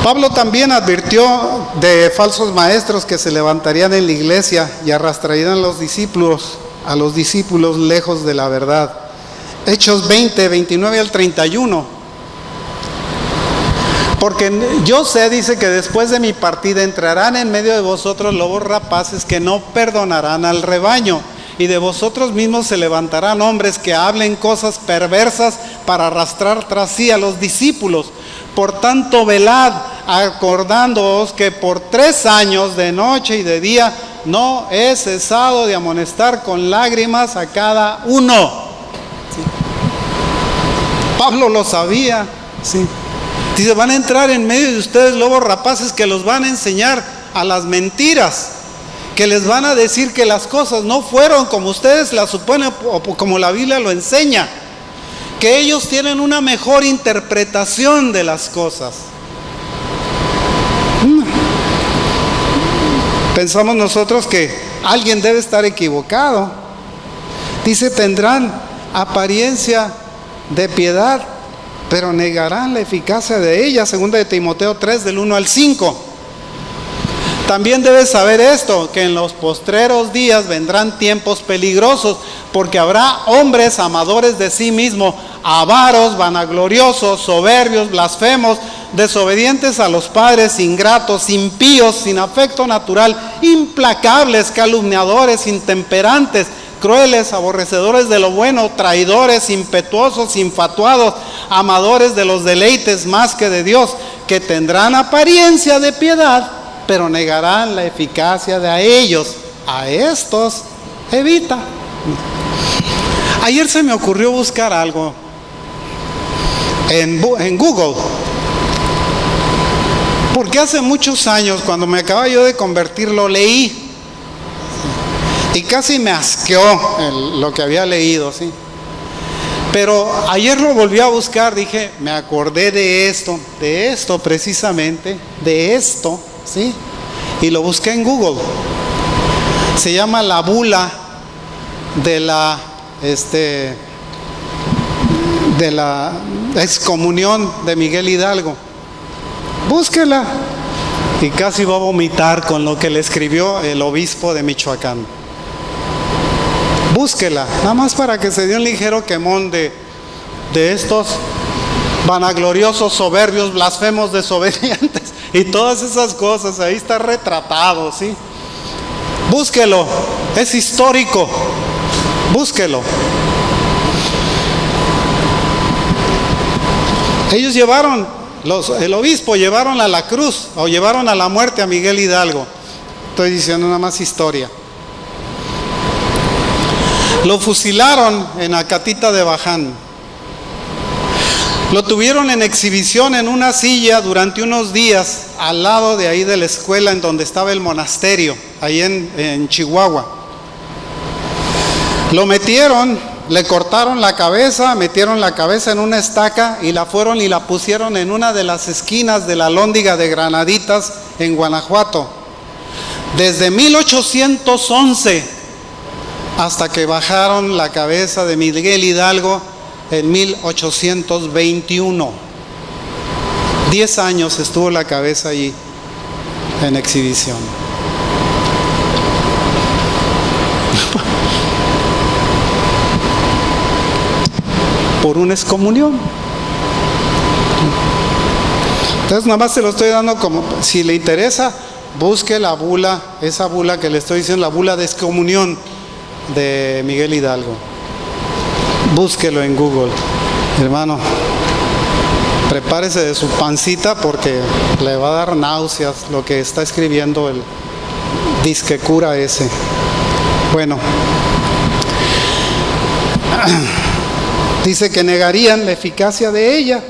Pablo también advirtió de falsos maestros que se levantarían en la iglesia y arrastrarían a los discípulos lejos de la verdad. Hechos 20, 29 al 31. Porque yo sé, dice, que después de mi partida entrarán en medio de vosotros lobos rapaces que no perdonarán al rebaño. Y de vosotros mismos se levantarán hombres que hablen cosas perversas para arrastrar tras sí a los discípulos. Por tanto, velad, acordándoos que por 3 años, de noche y de día, no he cesado de amonestar con lágrimas a cada uno. ¿Sí? Pablo lo sabía. ¿Sí? Dice, van a entrar en medio de ustedes lobos rapaces que los van a enseñar a las mentiras, que les van a decir que las cosas no fueron como ustedes las suponen o como la Biblia lo enseña, que ellos tienen una mejor interpretación de las cosas. Pensamos nosotros que alguien debe estar equivocado. Dice, tendrán apariencia de piedad, pero negarán la eficacia de ella. Segunda de Timoteo 3, del 1 al 5. También debes saber esto, que en los postreros días vendrán tiempos peligrosos, porque habrá hombres amadores de sí mismos, avaros, vanagloriosos, soberbios, blasfemos, desobedientes a los padres, ingratos, impíos, sin afecto natural, implacables, calumniadores, intemperantes, crueles, aborrecedores de lo bueno, traidores, impetuosos, infatuados, amadores de los deleites más que de Dios, que tendrán apariencia de piedad, pero negarán la eficacia de a ellos. A estos evita. Ayer se me ocurrió buscar algo en Google, porque hace muchos años, cuando me acababa yo de convertir, lo leí y casi me asqueó lo que había leído, ¿sí? Pero ayer lo volví a buscar, dije, me acordé de esto precisamente, de esto, ¿sí? Y lo busqué en Google. Se llama la bula de la excomunión de Miguel Hidalgo. Búsquela. Y casi va a vomitar con lo que le escribió el obispo de Michoacán. Búsquela, nada más para que se dé un ligero quemón de estos vanagloriosos, soberbios, blasfemos, desobedientes y todas esas cosas. Ahí está retratado, ¿sí? Búsquelo, es histórico. Búsquelo. Ellos el obispo llevaron a la cruz, o llevaron a la muerte a Miguel Hidalgo. Estoy diciendo nada más historia. Lo fusilaron en Acatita de Baján. Lo tuvieron en exhibición en una silla durante unos días al lado de ahí de la escuela en donde estaba el monasterio, ahí en Chihuahua. Lo metieron, le cortaron la cabeza, metieron la cabeza en una estaca y la pusieron en una de las esquinas de la Alhóndiga de Granaditas en Guanajuato. Desde 1811 hasta que bajaron la cabeza de Miguel Hidalgo en 1821. 10 años estuvo la cabeza allí en exhibición. Por una excomunión. Entonces nada más se lo estoy dando como, si le interesa, busque la bula, esa bula que le estoy diciendo, la bula de excomunión de Miguel Hidalgo. Búsquelo en Google, hermano. Prepárese de su pancita porque le va a dar náuseas lo que está escribiendo el disque cura ese. Bueno, dice que negarían la eficacia de ella.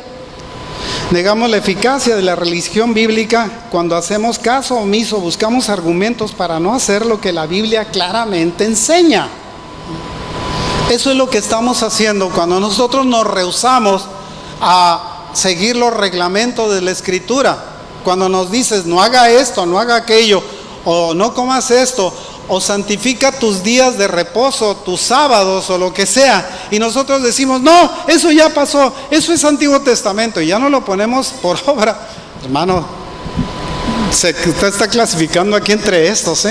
Negamos la eficacia de la religión bíblica cuando hacemos caso omiso, buscamos argumentos para no hacer lo que la Biblia claramente enseña. Eso es lo que estamos haciendo cuando nosotros nos rehusamos a seguir los reglamentos de la Escritura. Cuando nos dices no haga esto, no haga aquello, o no comas esto, o santifica tus días de reposo, tus sábados o lo que sea, y nosotros decimos no, eso ya pasó, eso es Antiguo Testamento, y ya no lo ponemos por obra. Hermano, usted está clasificando aquí entre estos,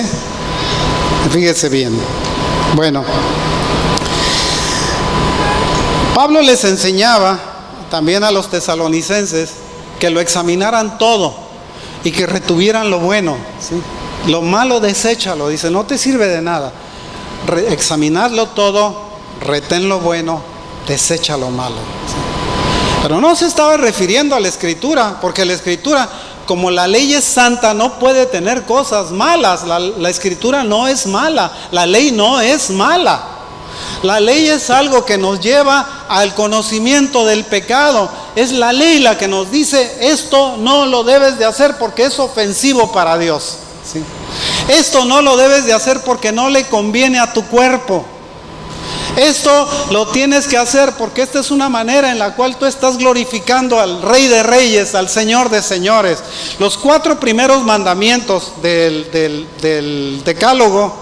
fíjese bien. Bueno, Pablo les enseñaba también a los tesalonicenses que lo examinaran todo y que retuvieran lo bueno, ¿sí? Lo malo deséchalo, dice, no te sirve de nada. Examinadlo todo, retén lo bueno, desecha lo malo, ¿sí? Pero no se estaba refiriendo a la Escritura, porque la Escritura, como la ley es santa, no puede tener cosas malas. La Escritura no es mala, la ley no es mala. La ley es algo que nos lleva al conocimiento del pecado. Es la ley la que nos dice, esto no lo debes de hacer porque es ofensivo para Dios, ¿sí? Esto no lo debes de hacer porque no le conviene a tu cuerpo. Esto lo tienes que hacer porque esta es una manera en la cual tú estás glorificando al Rey de Reyes, al Señor de Señores. Los 4 primeros mandamientos del Decálogo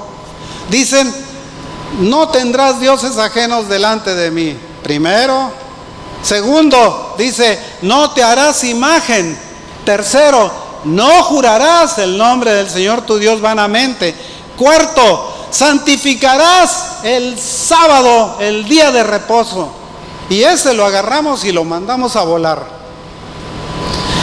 dicen: no tendrás dioses ajenos delante de mí. Primero. Segundo, dice, no te harás imagen. Tercero, no jurarás el nombre del Señor tu Dios vanamente. Cuarto, santificarás el sábado, el día de reposo. Y ese lo agarramos y lo mandamos a volar.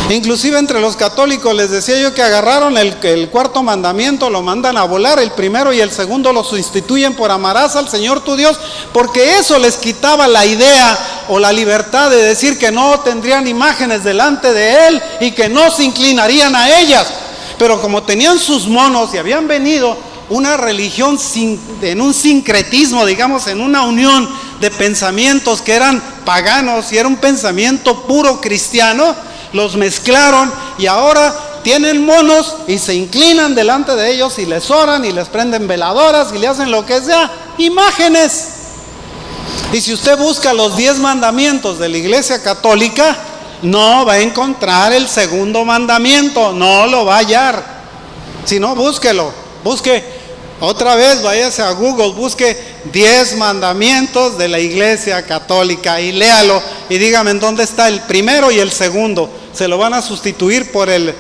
Inclusive entre los católicos les decía yo que agarraron el cuarto mandamiento, lo mandan a volar, el primero y el segundo lo sustituyen por amarás al Señor tu Dios, porque eso les quitaba la idea o la libertad de decir que no tendrían imágenes delante de Él y que no se inclinarían a ellas. Pero como tenían sus monos y habían venido una religión en un sincretismo, digamos, en una unión de pensamientos que eran paganos y era un pensamiento puro cristiano, los mezclaron y ahora tienen monos y se inclinan delante de ellos y les oran y les prenden veladoras y le hacen lo que sea, imágenes. Y si usted busca los 10 mandamientos de la Iglesia Católica, no va a encontrar el segundo mandamiento, no lo va a hallar. Si no, búsquelo, busque otra vez, váyase a Google, busque 10 mandamientos de la Iglesia Católica y léalo y dígame en dónde está el primero y el segundo. Se lo van a sustituir por el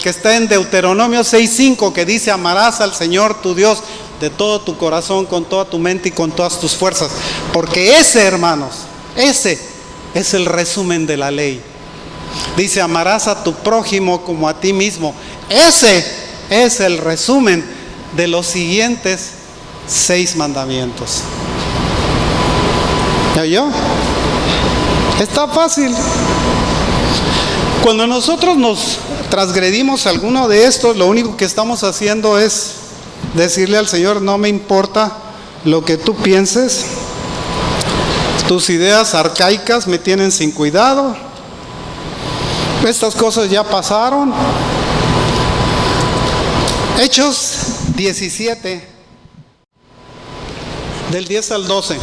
que está en Deuteronomio 6:5, que dice amarás al Señor tu Dios de todo tu corazón, con toda tu mente y con todas tus fuerzas. Porque ese, hermanos, ese es el resumen de la ley. Dice amarás a tu prójimo como a ti mismo. Ese es el resumen de los siguientes 6 mandamientos. ¿Ya oyó? Está fácil. Cuando nosotros nos transgredimos alguno de estos, lo único que estamos haciendo es decirle al Señor, no me importa lo que tú pienses, tus ideas arcaicas me tienen sin cuidado, estas cosas ya pasaron. Hechos 17, del 10 al 12.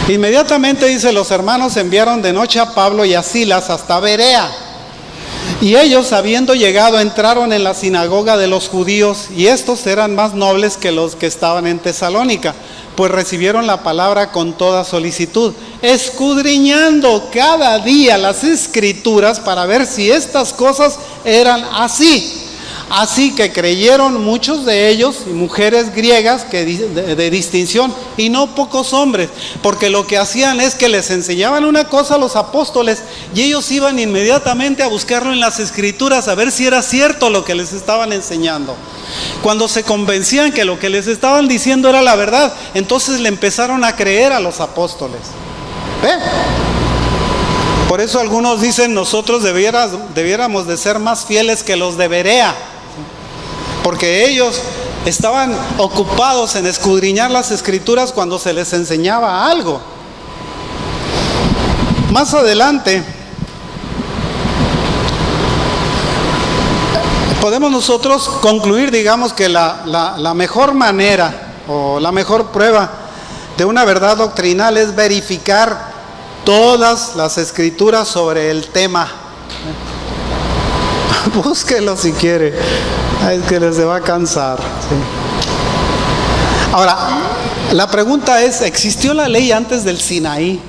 Inmediatamente dice, los hermanos enviaron de noche a Pablo y a Silas hasta Berea. Y ellos, habiendo llegado, entraron en la sinagoga de los judíos, y estos eran más nobles que los que estaban en Tesalónica, pues recibieron la palabra con toda solicitud, escudriñando cada día las Escrituras para ver si estas cosas eran así. Así que creyeron muchos de ellos, y mujeres griegas de distinción, y no pocos hombres, porque lo que hacían es que les enseñaban una cosa a los apóstoles, y ellos iban inmediatamente a buscarlo en las Escrituras, a ver si era cierto lo que les estaban enseñando. Cuando se convencían que lo que les estaban diciendo era la verdad, entonces le empezaron a creer a los apóstoles. ¿Ve? Por eso algunos dicen, nosotros debiéramos de ser más fieles que los de Berea, porque ellos estaban ocupados en escudriñar las Escrituras cuando se les enseñaba algo. Más adelante podemos nosotros concluir, digamos, que la mejor manera o la mejor prueba de una verdad doctrinal es verificar todas las Escrituras sobre el tema. Búsquelo si quiere, es que les va a cansar, ¿sí? Ahora, la pregunta es, ¿existió la ley antes del Sinaí?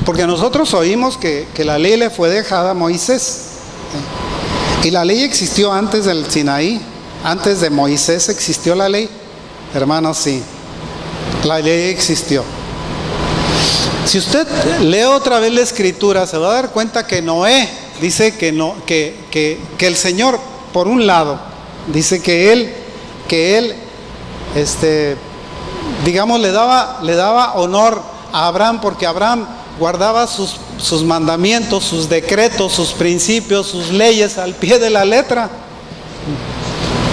Porque nosotros oímos que la ley le fue dejada a Moisés, ¿sí? Y la ley existió antes del Sinaí. Antes de Moisés existió la ley. Hermanos, sí, la ley existió. Si usted lee otra vez la Escritura, se va a dar cuenta que Noé dice que el Señor, por un lado, dice que él digamos, le daba honor a Abraham, porque Abraham guardaba sus mandamientos, sus decretos, sus principios, sus leyes al pie de la letra.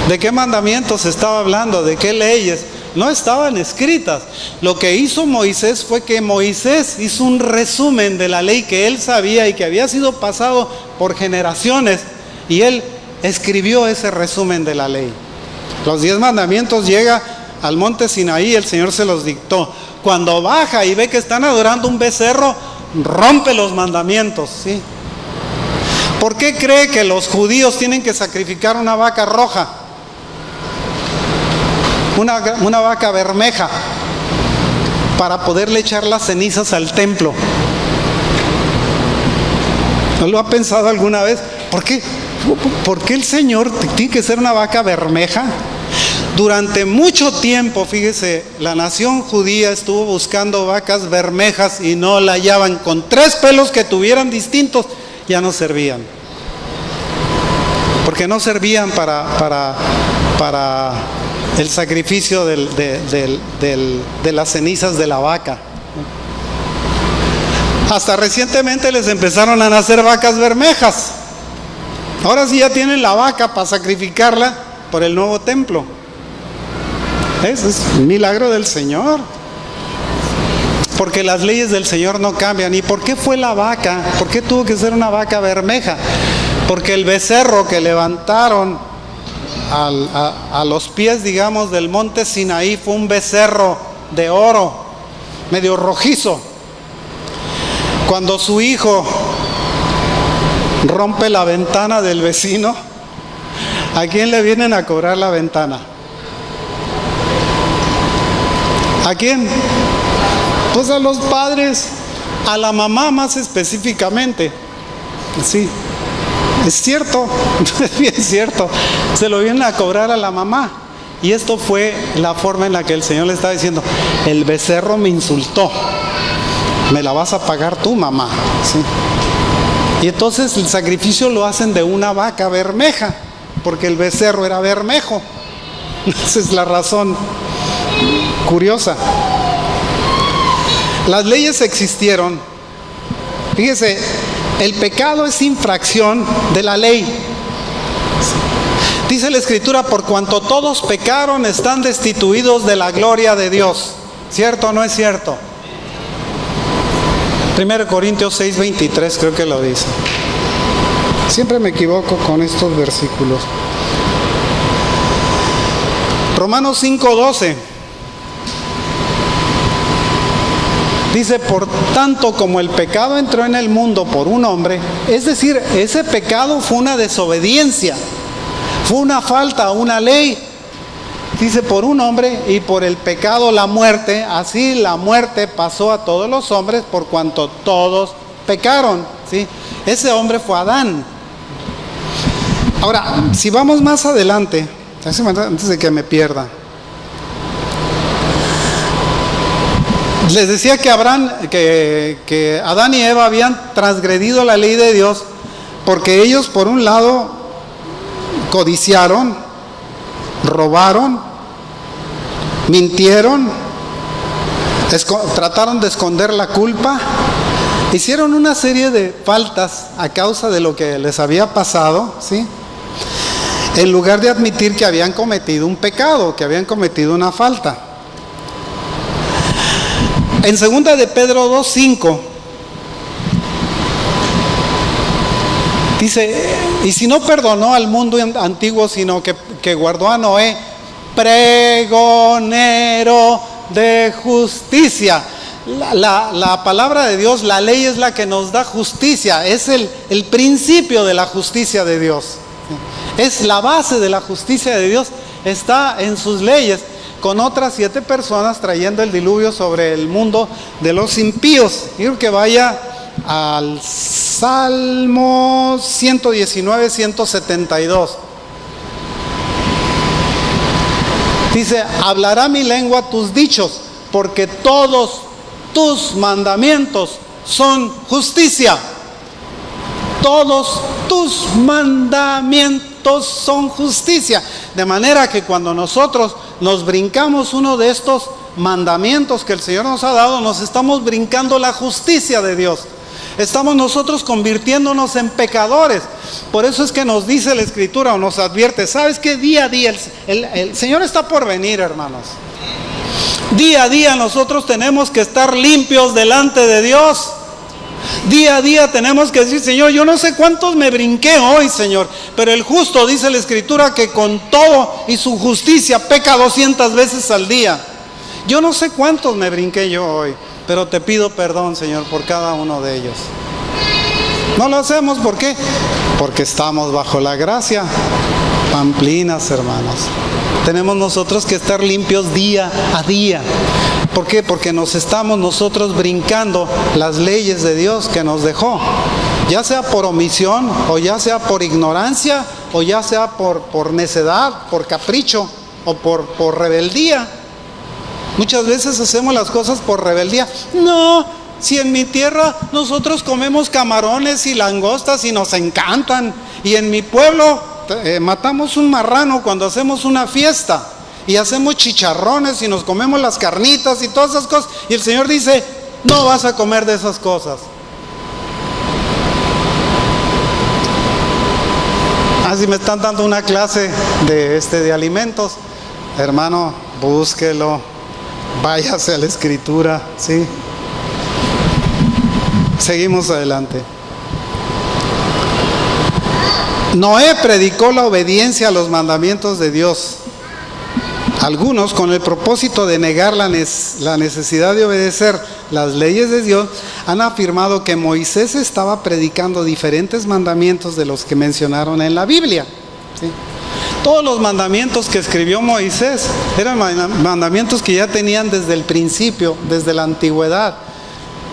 ¿De qué mandamientos estaba hablando? ¿De qué leyes? No estaban escritas. Lo que hizo Moisés fue que Moisés hizo un resumen de la ley que él sabía y que había sido pasado por generaciones, y él escribió ese resumen de la ley. Los 10 mandamientos llega al monte Sinaí, el Señor se los dictó. Cuando baja y ve que están adorando un becerro, rompe los mandamientos, ¿sí? ¿Por qué cree que los judíos tienen que sacrificar una vaca roja? Una vaca bermeja, para poderle echar las cenizas al templo. ¿No lo ha pensado alguna vez? ¿Por qué el Señor tiene que ser una vaca bermeja? Durante mucho tiempo, fíjese, la nación judía estuvo buscando vacas bermejas y no la hallaban. Con 3 pelos que tuvieran distintos, ya no servían. Porque no servían para el sacrificio de las cenizas de la vaca. Hasta recientemente les empezaron a nacer vacas bermejas. Ahora sí ya tienen la vaca para sacrificarla por el nuevo templo. Ese es un milagro del Señor. Porque las leyes del Señor no cambian. ¿Y por qué fue la vaca? ¿Por qué tuvo que ser una vaca bermeja? Porque el becerro que levantaron a los pies, digamos, del monte Sinaí fue un becerro de oro, medio rojizo. Cuando su hijo rompe la ventana del vecino, ¿a quién le vienen a cobrar la ventana? ¿A quién? Pues a los padres, a la mamá más específicamente. Sí, es cierto, es bien cierto. Se lo vienen a cobrar a la mamá. Y esto fue la forma en la que el Señor le estaba diciendo: el becerro me insultó, me la vas a pagar tú, mamá. ¿Sí? Y entonces el sacrificio lo hacen de una vaca bermeja, porque el becerro era bermejo. Esa es la razón curiosa. Las leyes existieron. Fíjese, el pecado es infracción de la ley. Dice la Escritura: por cuanto todos pecaron, están destituidos de la gloria de Dios. ¿Cierto o no es cierto? 1 Corintios 6:23 creo que lo dice. Siempre me equivoco con estos versículos. Romanos 5:12 dice: por tanto, como el pecado entró en el mundo por un hombre, es decir, ese pecado fue una desobediencia, fue una falta a una ley. Dice: por un hombre, y por el pecado la muerte, así la muerte pasó a todos los hombres por cuanto todos pecaron. ¿Sí? Ese hombre fue Adán. Ahora, si vamos más adelante, antes de que me pierda, les decía que Adán y Eva habían transgredido la ley de Dios porque ellos, por un lado, codiciaron, robaron, mintieron, trataron de esconder la culpa, hicieron una serie de faltas a causa de lo que les había pasado, ¿sí? En lugar de admitir que habían cometido un pecado, que habían cometido una falta. En 2 de Pedro 2:5 dice: y si no perdonó al mundo antiguo, sino que guardó a Noé, pregonero de justicia. La palabra de Dios, la ley, es la que nos da justicia, es el principio de la justicia de Dios, es la base de la justicia de Dios, está en sus leyes, con otras 7 personas trayendo el diluvio sobre el mundo de los impíos. Quiero que vaya al Salmo 119, 172. Dice: hablará mi lengua tus dichos, porque todos tus mandamientos son justicia. Todos tus mandamientos son justicia. De manera que cuando nosotros nos brincamos uno de estos mandamientos que el Señor nos ha dado, nos estamos brincando la justicia de Dios. Estamos nosotros convirtiéndonos en pecadores. Por eso es que nos dice la Escritura, o nos advierte: ¿sabes qué? Día a día el Señor está por venir, hermanos. Día a día nosotros tenemos que estar limpios delante de Dios. Día a día tenemos que decir: Señor, yo no sé cuántos me brinqué hoy, Señor, pero el justo, dice la Escritura, que con todo y su justicia peca 200 veces al día. Yo no sé cuántos me brinqué yo hoy, pero te pido perdón, Señor, por cada uno de ellos. No lo hacemos, ¿por qué? Porque estamos bajo la gracia. Pamplinas, hermanos. Tenemos nosotros que estar limpios día a día. ¿Por qué? Porque nos estamos nosotros brincando las leyes de Dios que nos dejó, ya sea por omisión, o ya sea por ignorancia, o ya sea por necedad, por capricho, o por rebeldía. Muchas veces hacemos las cosas por rebeldía. No, si en mi tierra nosotros comemos camarones y langostas y nos encantan, y en mi pueblo matamos un marrano cuando hacemos una fiesta, y hacemos chicharrones y nos comemos las carnitas y todas esas cosas, y el Señor dice: no vas a comer de esas cosas. Así me están dando una clase de alimentos, hermano, búsquelo, váyase a la Escritura, ¿sí? Seguimos adelante. Noé predicó la obediencia a los mandamientos de Dios. Algunos, con el propósito de negar la necesidad de obedecer las leyes de Dios, han afirmado que Moisés estaba predicando diferentes mandamientos de los que mencionaron en la Biblia, ¿sí? Todos los mandamientos que escribió Moisés eran mandamientos que ya tenían desde el principio, desde la antigüedad.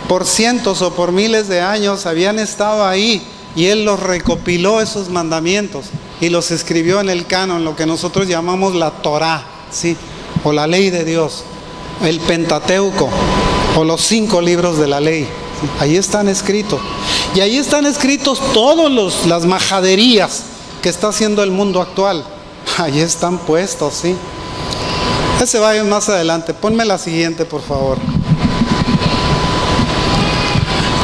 Por cientos o por miles de años habían estado ahí, y él los recopiló, esos mandamientos, y los escribió en el canon, lo que nosotros llamamos la Torá, ¿sí? O la ley de Dios, el Pentateuco, o los 5 libros de la ley, ¿sí? Ahí están escritos. Y ahí están escritos todas las majaderías que está haciendo el mundo actual. Ahí están puestos, ¿sí? Ese va más adelante. Ponme la siguiente, por favor.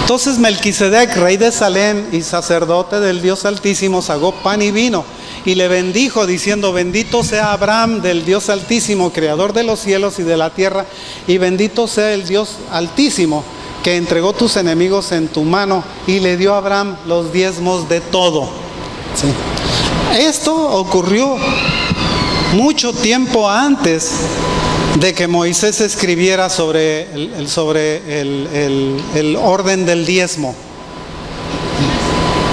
Entonces Melquisedec, rey de Salem y sacerdote del Dios Altísimo, sacó pan y vino y le bendijo, diciendo: bendito sea Abraham del Dios Altísimo, creador de los cielos y de la tierra, y bendito sea el Dios Altísimo, que entregó tus enemigos en tu mano, y le dio a Abraham los diezmos de todo. ¿Sí? Esto ocurrió mucho tiempo antes de que Moisés escribiera sobre el orden del diezmo.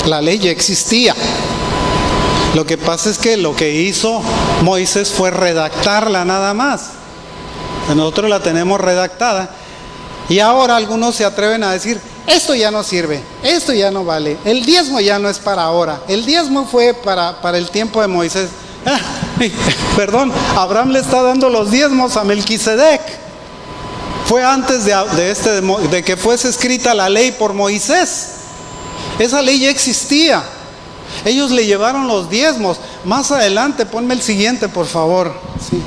La ley ya existía. Lo que pasa es que lo que hizo Moisés fue redactarla nada más. Nosotros la tenemos redactada, y ahora algunos se atreven a decir: esto ya no sirve, esto ya no vale, el diezmo ya no es para ahora, el diezmo fue para el tiempo de Moisés. Perdón, Abraham le está dando los diezmos a Melquisedec. Fue antes de que fuese escrita la ley por Moisés. Esa ley ya existía. Ellos le llevaron los diezmos. Más adelante, ponme el siguiente, por favor. Sí.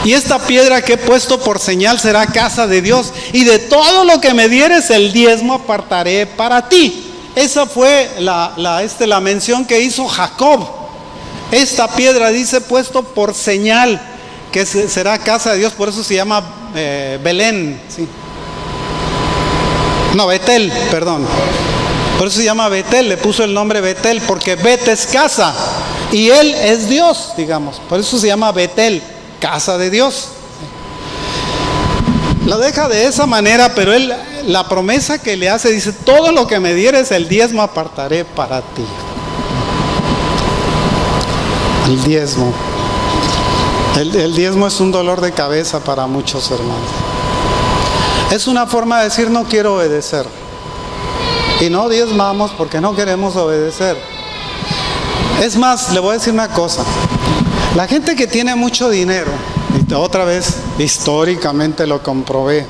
Y esta piedra que he puesto por señal será casa de Dios, y de todo lo que me dieres el diezmo apartaré para ti. Esa fue la mención que hizo Jacob. Esta piedra dice puesto por señal que será casa de Dios, por eso se llama Belén, ¿sí? No, Betel, perdón. Por eso se llama Betel, le puso el nombre Betel, porque Bet es casa y Él es Dios, digamos. Por eso se llama Betel, casa de Dios. Lo deja de esa manera, pero él, la promesa que le hace, dice: todo lo que me dieres el diezmo apartaré para ti. El diezmo. El diezmo es un dolor de cabeza para muchos hermanos. Es una forma de decir: no quiero obedecer. Y no diezmamos porque no queremos obedecer. Es más, le voy a decir una cosa. La gente que tiene mucho dinero, y otra vez históricamente lo comprobé,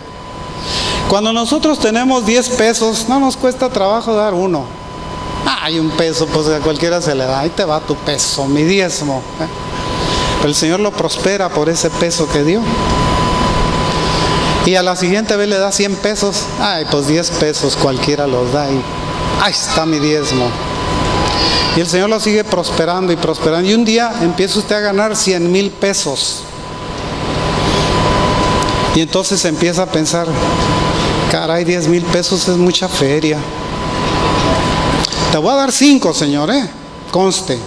cuando nosotros tenemos 10 pesos, no nos cuesta trabajo dar uno. Hay un peso, pues a cualquiera se le da. Ahí te va tu peso, mi diezmo. Pero el Señor lo prospera por ese peso que dio. Y a la siguiente vez le da 100 pesos. Pues 10 pesos cualquiera los da. Y ahí está mi diezmo. Y el Señor lo sigue prosperando y prosperando. Y un día empieza usted a ganar 100,000 pesos. Y entonces empieza a pensar: caray, 10,000 pesos es mucha feria. Te voy a dar 5, Señor, conste,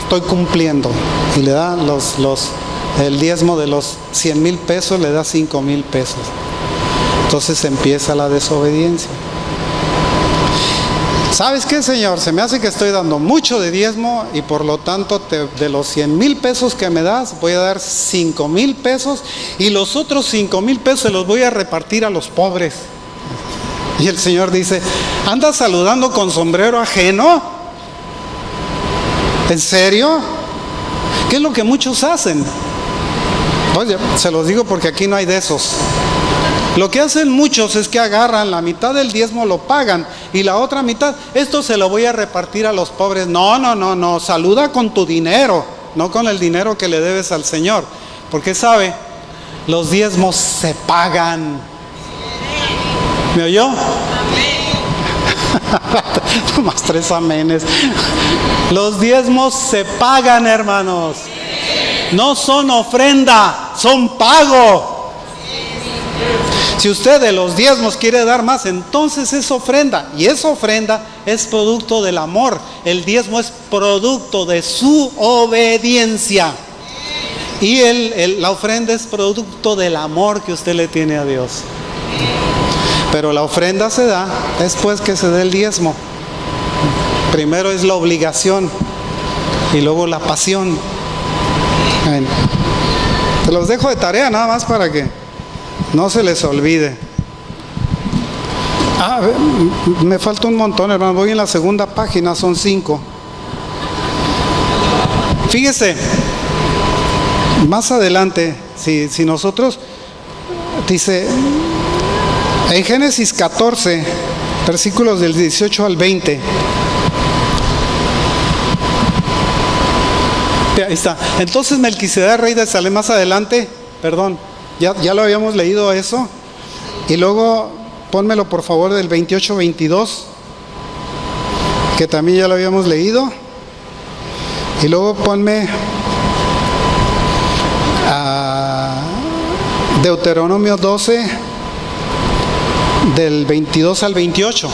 estoy cumpliendo. Y le da el diezmo de los 100,000 pesos, le da 5,000 pesos. Entonces empieza la desobediencia. ¿Sabes qué, Señor? Se me hace que estoy dando mucho de diezmo, y por lo tanto de los 100,000 pesos que me das, voy a dar 5,000 pesos, y los otros 5,000 pesos se los voy a repartir a los pobres. Y el Señor dice: ¿andas saludando con sombrero ajeno? ¿En serio? ¿Qué es lo que muchos hacen? Oye, se los digo porque aquí no hay de esos. Lo que hacen muchos es que agarran la mitad del diezmo, lo pagan, y la otra mitad, esto se lo voy a repartir a los pobres. No, saluda con tu dinero, no con el dinero que le debes al Señor, porque sabe, los diezmos se pagan. ¿Me oyó? Más 3 amenes. Los diezmos se pagan, hermanos. No son ofrenda, son pago. Si usted de los diezmos quiere dar más, entonces es ofrenda. Y esa ofrenda es producto del amor. El diezmo es producto de su obediencia. Y la ofrenda es producto del amor que usted le tiene a Dios. Pero la ofrenda se da después que se dé el diezmo. Primero es la obligación y luego la pasión. Amén. Se los dejo de tarea nada más para que no se les olvide. Me falta un montón, hermano. Voy en la segunda página, son 5. Fíjese, más adelante, si nosotros, dice en Génesis 14, versículos del 18 al 20. Ahí está. Entonces Melquisedec, rey de Salem, más adelante, perdón, ya lo habíamos leído eso. Y luego pónmelo por favor del 28-22, que también ya lo habíamos leído. Y luego ponme Deuteronomio 12, del 22 al 28.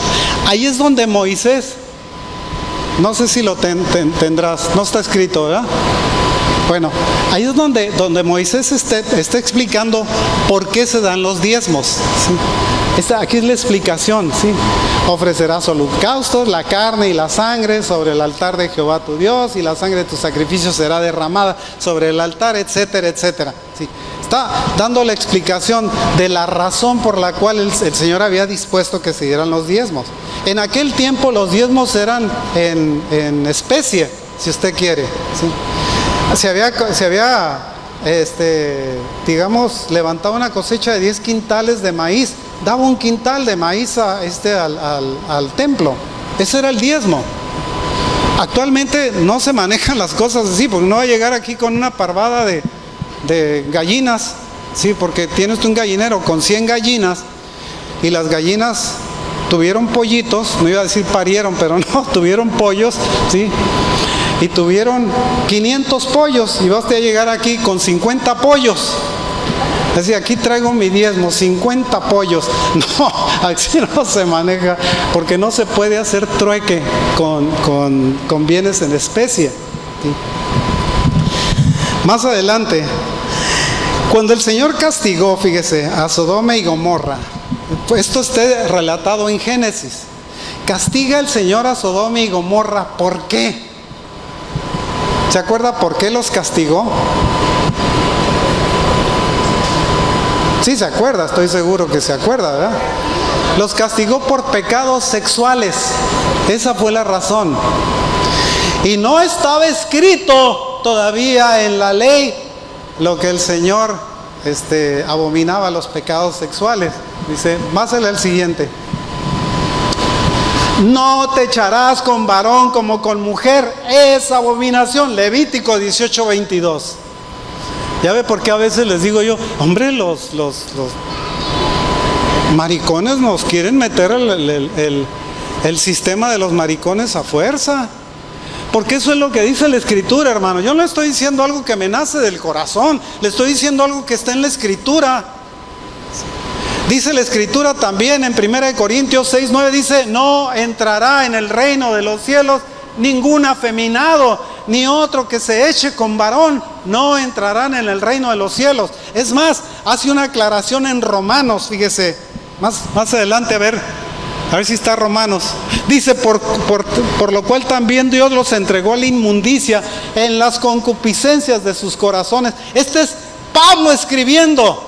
Ahí es donde Moisés, no sé si lo tendrás, no está escrito, ¿verdad? Bueno, ahí es donde Moisés está explicando por qué se dan los diezmos, ¿sí? Aquí es la explicación, ¿sí? Ofrecerás holocaustos, la carne y la sangre sobre el altar de Jehová tu Dios, y la sangre de tu sacrificio será derramada sobre el altar, etcétera, etcétera, ¿sí? Está dando la explicación de la razón por la cual el Señor había dispuesto que se dieran los diezmos. En aquel tiempo los diezmos eran en especie, si usted quiere, ¿sí? Se había digamos, levantado una cosecha de 10 quintales de maíz, daba un quintal de maíz al templo. Ese era el diezmo. Actualmente no se manejan las cosas así, porque no va a llegar aquí con una parvada de de gallinas, sí, porque tienes un gallinero con 100 gallinas y las gallinas tuvieron pollitos, no iba a decir parieron, pero no, tuvieron pollos, sí, y tuvieron 500 pollos y vas a llegar aquí con 50 pollos. Es decir, aquí traigo mi diezmo, 50 pollos. No, así no se maneja, porque no se puede hacer trueque con bienes en especie. ¿Sí? Más adelante, cuando el Señor castigó, fíjese, a Sodoma y Gomorra, esto está relatado en Génesis. Castiga el Señor a Sodoma y Gomorra, ¿por qué? ¿Se acuerda por qué los castigó? Sí se acuerda, estoy seguro que se acuerda, ¿verdad? Los castigó por pecados sexuales. Esa fue la razón. Y no estaba escrito todavía en la ley lo que el Señor abominaba los pecados sexuales. Dice, másale al siguiente. No te echarás con varón como con mujer. Es abominación. Levítico 18:22. Ya ve por qué a veces les digo yo, hombre, los maricones nos quieren meter el sistema de los maricones a fuerza. Porque eso es lo que dice la Escritura, hermano. Yo no estoy diciendo algo que me nace del corazón, le estoy diciendo algo que está en la Escritura. Dice la Escritura también en 1 Corintios 6:9, dice, no entrará en el reino de los cielos ningún afeminado, ni otro que se eche con varón, no entrarán en el reino de los cielos. Es más, hace una aclaración en Romanos, fíjese, más adelante, a ver si está Romanos. Dice, por lo cual también Dios los entregó a la inmundicia en las concupiscencias de sus corazones. Este es Pablo escribiendo,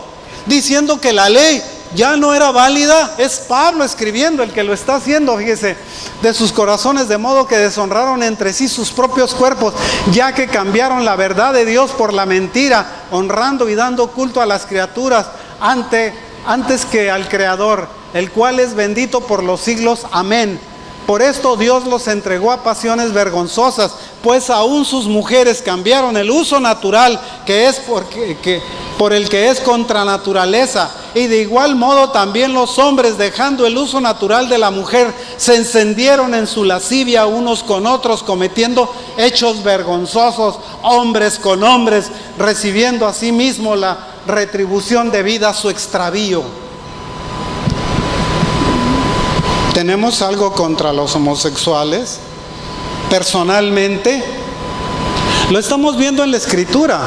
diciendo que la ley ya no era válida. Es Pablo escribiendo el que lo está haciendo, fíjese, de sus corazones, de modo que deshonraron entre sí sus propios cuerpos, ya que cambiaron la verdad de Dios por la mentira, honrando y dando culto a las criaturas antes que al Creador, el cual es bendito por los siglos. Amén. Por esto Dios los entregó a pasiones vergonzosas, pues aún sus mujeres cambiaron el uso natural que es por el que es contra naturaleza, y de igual modo también los hombres, dejando el uso natural de la mujer, se encendieron en su lascivia unos con otros, cometiendo hechos vergonzosos, hombres con hombres, recibiendo asimismo la retribución debida a su extravío. ¿Tenemos algo contra los homosexuales? Personalmente, lo estamos viendo en la Escritura.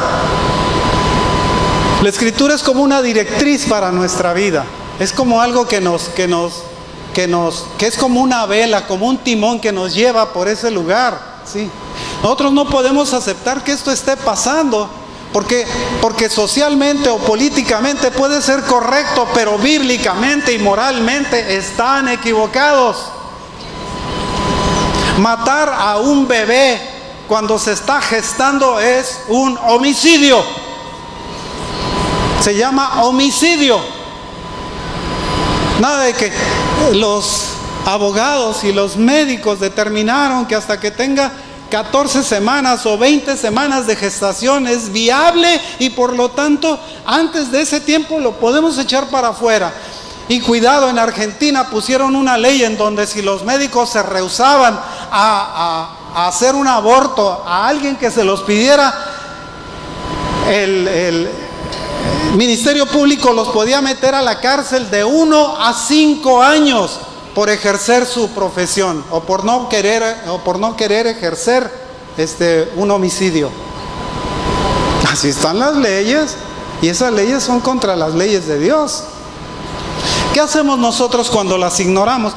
La Escritura es como una directriz para nuestra vida. Es como algo que es como una vela, como un timón que nos lleva por ese lugar, ¿sí? Nosotros no podemos aceptar que esto esté pasando, porque socialmente o políticamente puede ser correcto, pero bíblicamente y moralmente están equivocados. Matar a un bebé cuando se está gestando es un homicidio. Se llama homicidio. Nada de que los abogados y los médicos determinaron que hasta que tenga 14 semanas o 20 semanas de gestación es viable, y por lo tanto antes de ese tiempo lo podemos echar para afuera. Y cuidado, en Argentina pusieron una ley en donde si los médicos se rehusaban a hacer un aborto a alguien que se los pidiera, el Ministerio Público los podía meter a la cárcel de 1 a 5 años por ejercer su profesión, o por no querer ejercer un homicidio. Así están las leyes, y esas leyes son contra las leyes de Dios. ¿Qué hacemos nosotros cuando las ignoramos?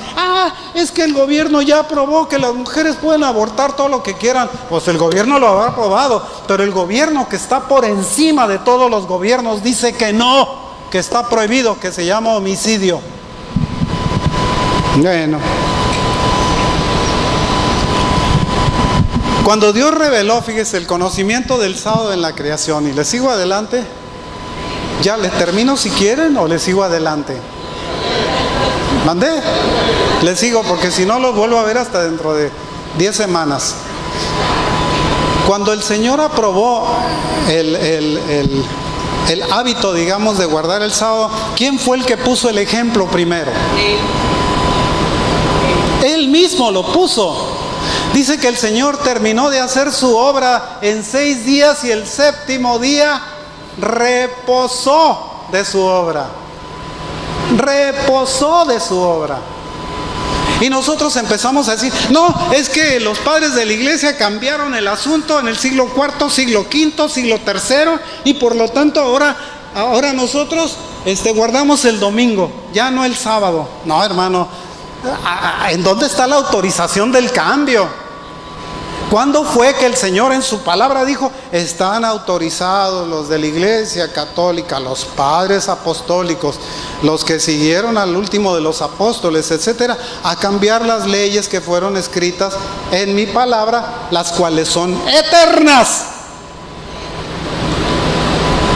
Es que el gobierno ya aprobó que las mujeres pueden abortar todo lo que quieran. Pues el gobierno lo habrá aprobado, pero el gobierno que está por encima de todos los gobiernos dice que no, que está prohibido, que se llama homicidio. Bueno, cuando Dios reveló, fíjese, el conocimiento del sábado en la creación, y le sigo adelante, ya les termino si quieren, o les sigo adelante. ¿Mandé? Les sigo, porque si no los vuelvo a ver hasta dentro de 10 semanas. Cuando el Señor aprobó el hábito, digamos, de guardar el sábado, ¿quién fue el que puso el ejemplo primero? Él mismo lo puso. Dice que el Señor terminó de hacer su obra en 6 días y el séptimo día reposó de su obra. Reposó de su obra. Y nosotros empezamos a decir, no, es que los padres de la iglesia cambiaron el asunto en el siglo IV, siglo V, siglo III, y por lo tanto ahora nosotros guardamos el domingo, ya no el sábado. No, hermano, ¿en dónde está la autorización del cambio? ¿Cuándo fue que el Señor en su palabra dijo, están autorizados los de la iglesia católica, los padres apostólicos, los que siguieron al último de los apóstoles, etcétera, a cambiar las leyes que fueron escritas en mi palabra, las cuales son eternas?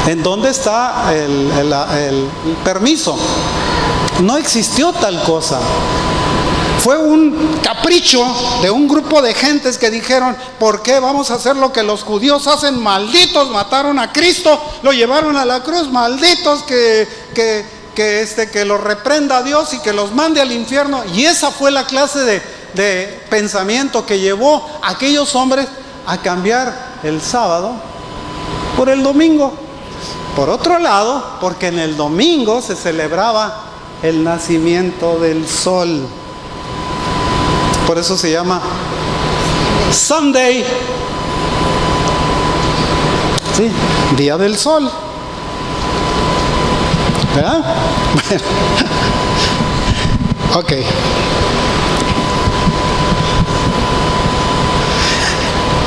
¿En dónde está el permiso? No existió tal cosa. Fue un capricho de un grupo de gentes que dijeron, ¿por qué vamos a hacer lo que los judíos hacen? Malditos, mataron a Cristo, lo llevaron a la cruz, malditos, que los reprenda a Dios y que los mande al infierno. Y esa fue la clase de pensamiento que llevó a aquellos hombres a cambiar el sábado por el domingo. Por otro lado, porque en el domingo se celebraba el nacimiento del sol. Por eso se llama Sunday, sí, día del sol, ¿verdad? Bueno. Ok.